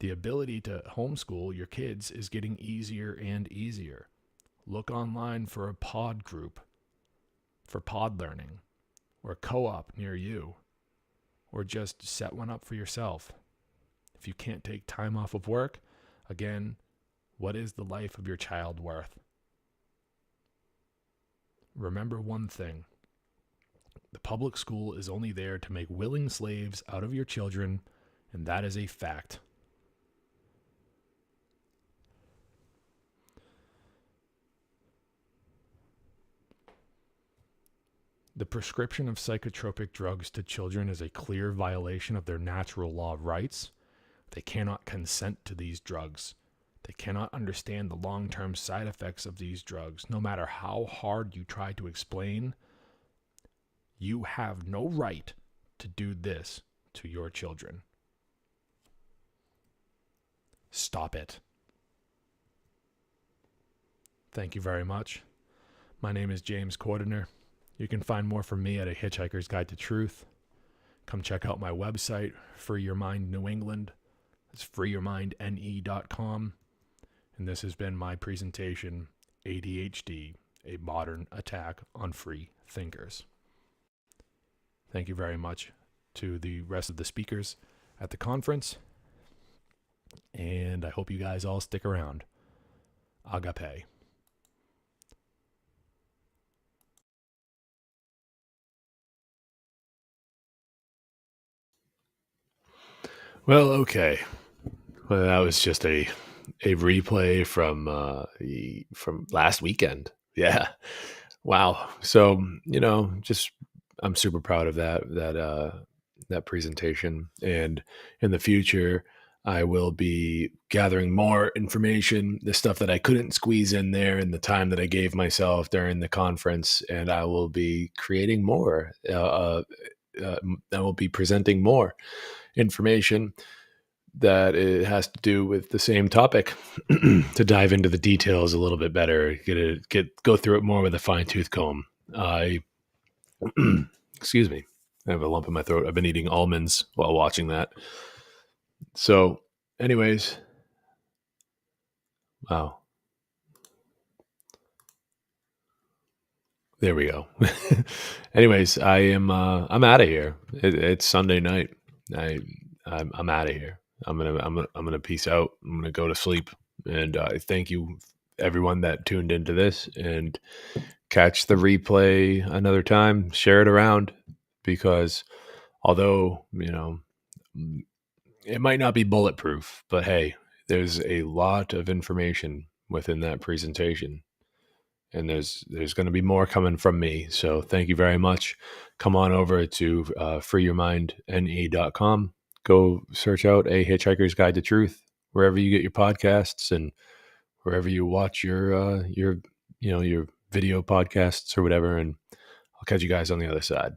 the ability to homeschool your kids is getting easier and easier. Look online for a pod group, for pod learning, or a co-op near you, or just set one up for yourself. If you can't take time off of work, again, what is the life of your child worth? Remember one thing. The public school is only there to make willing slaves out of your children, and that is a fact. The prescription of psychotropic drugs to children is a clear violation of their natural law of rights. They cannot consent to these drugs. They cannot understand the long-term side effects of these drugs. No matter how hard you try to explain, you have no right to do this to your children. Stop it. Thank you very much. My name is James Cordiner. You can find more from me at A Hitchhiker's Guide to Truth. Come check out my website, Free Your Mind New England. It's freeyourmindne.com. And this has been my presentation, ADHD, a modern attack on free thinkers. Thank you very much to the rest of the speakers at the conference. And I hope you guys all stick around. Agape. Well, okay. Well, that was just a a replay from last weekend. Yeah. Wow. So, just I'm super proud of that presentation. And in the future, I will be gathering more information, the stuff that I couldn't squeeze in there in the time that I gave myself during the conference, and I will be creating more. I will be presenting more information that it has to do with the same topic to dive into the details a little bit better, go through it more with a fine tooth comb. I excuse me, I have a lump in my throat. I've been eating almonds while watching that. So, anyways, wow. There we go. Anyways, I'm out of here. It's Sunday night. I'm out of here. I'm gonna peace out. I'm gonna go to sleep. And thank you everyone that tuned into this, and catch the replay another time. Share it around, because although it might not be bulletproof, but hey, there's a lot of information within that presentation. And there's going to be more coming from me. So thank you very much. Come on over to freeyourmindne.com. Go search out A Hitchhiker's Guide to Truth wherever you get your podcasts and wherever you watch your video podcasts or whatever. And I'll catch you guys on the other side.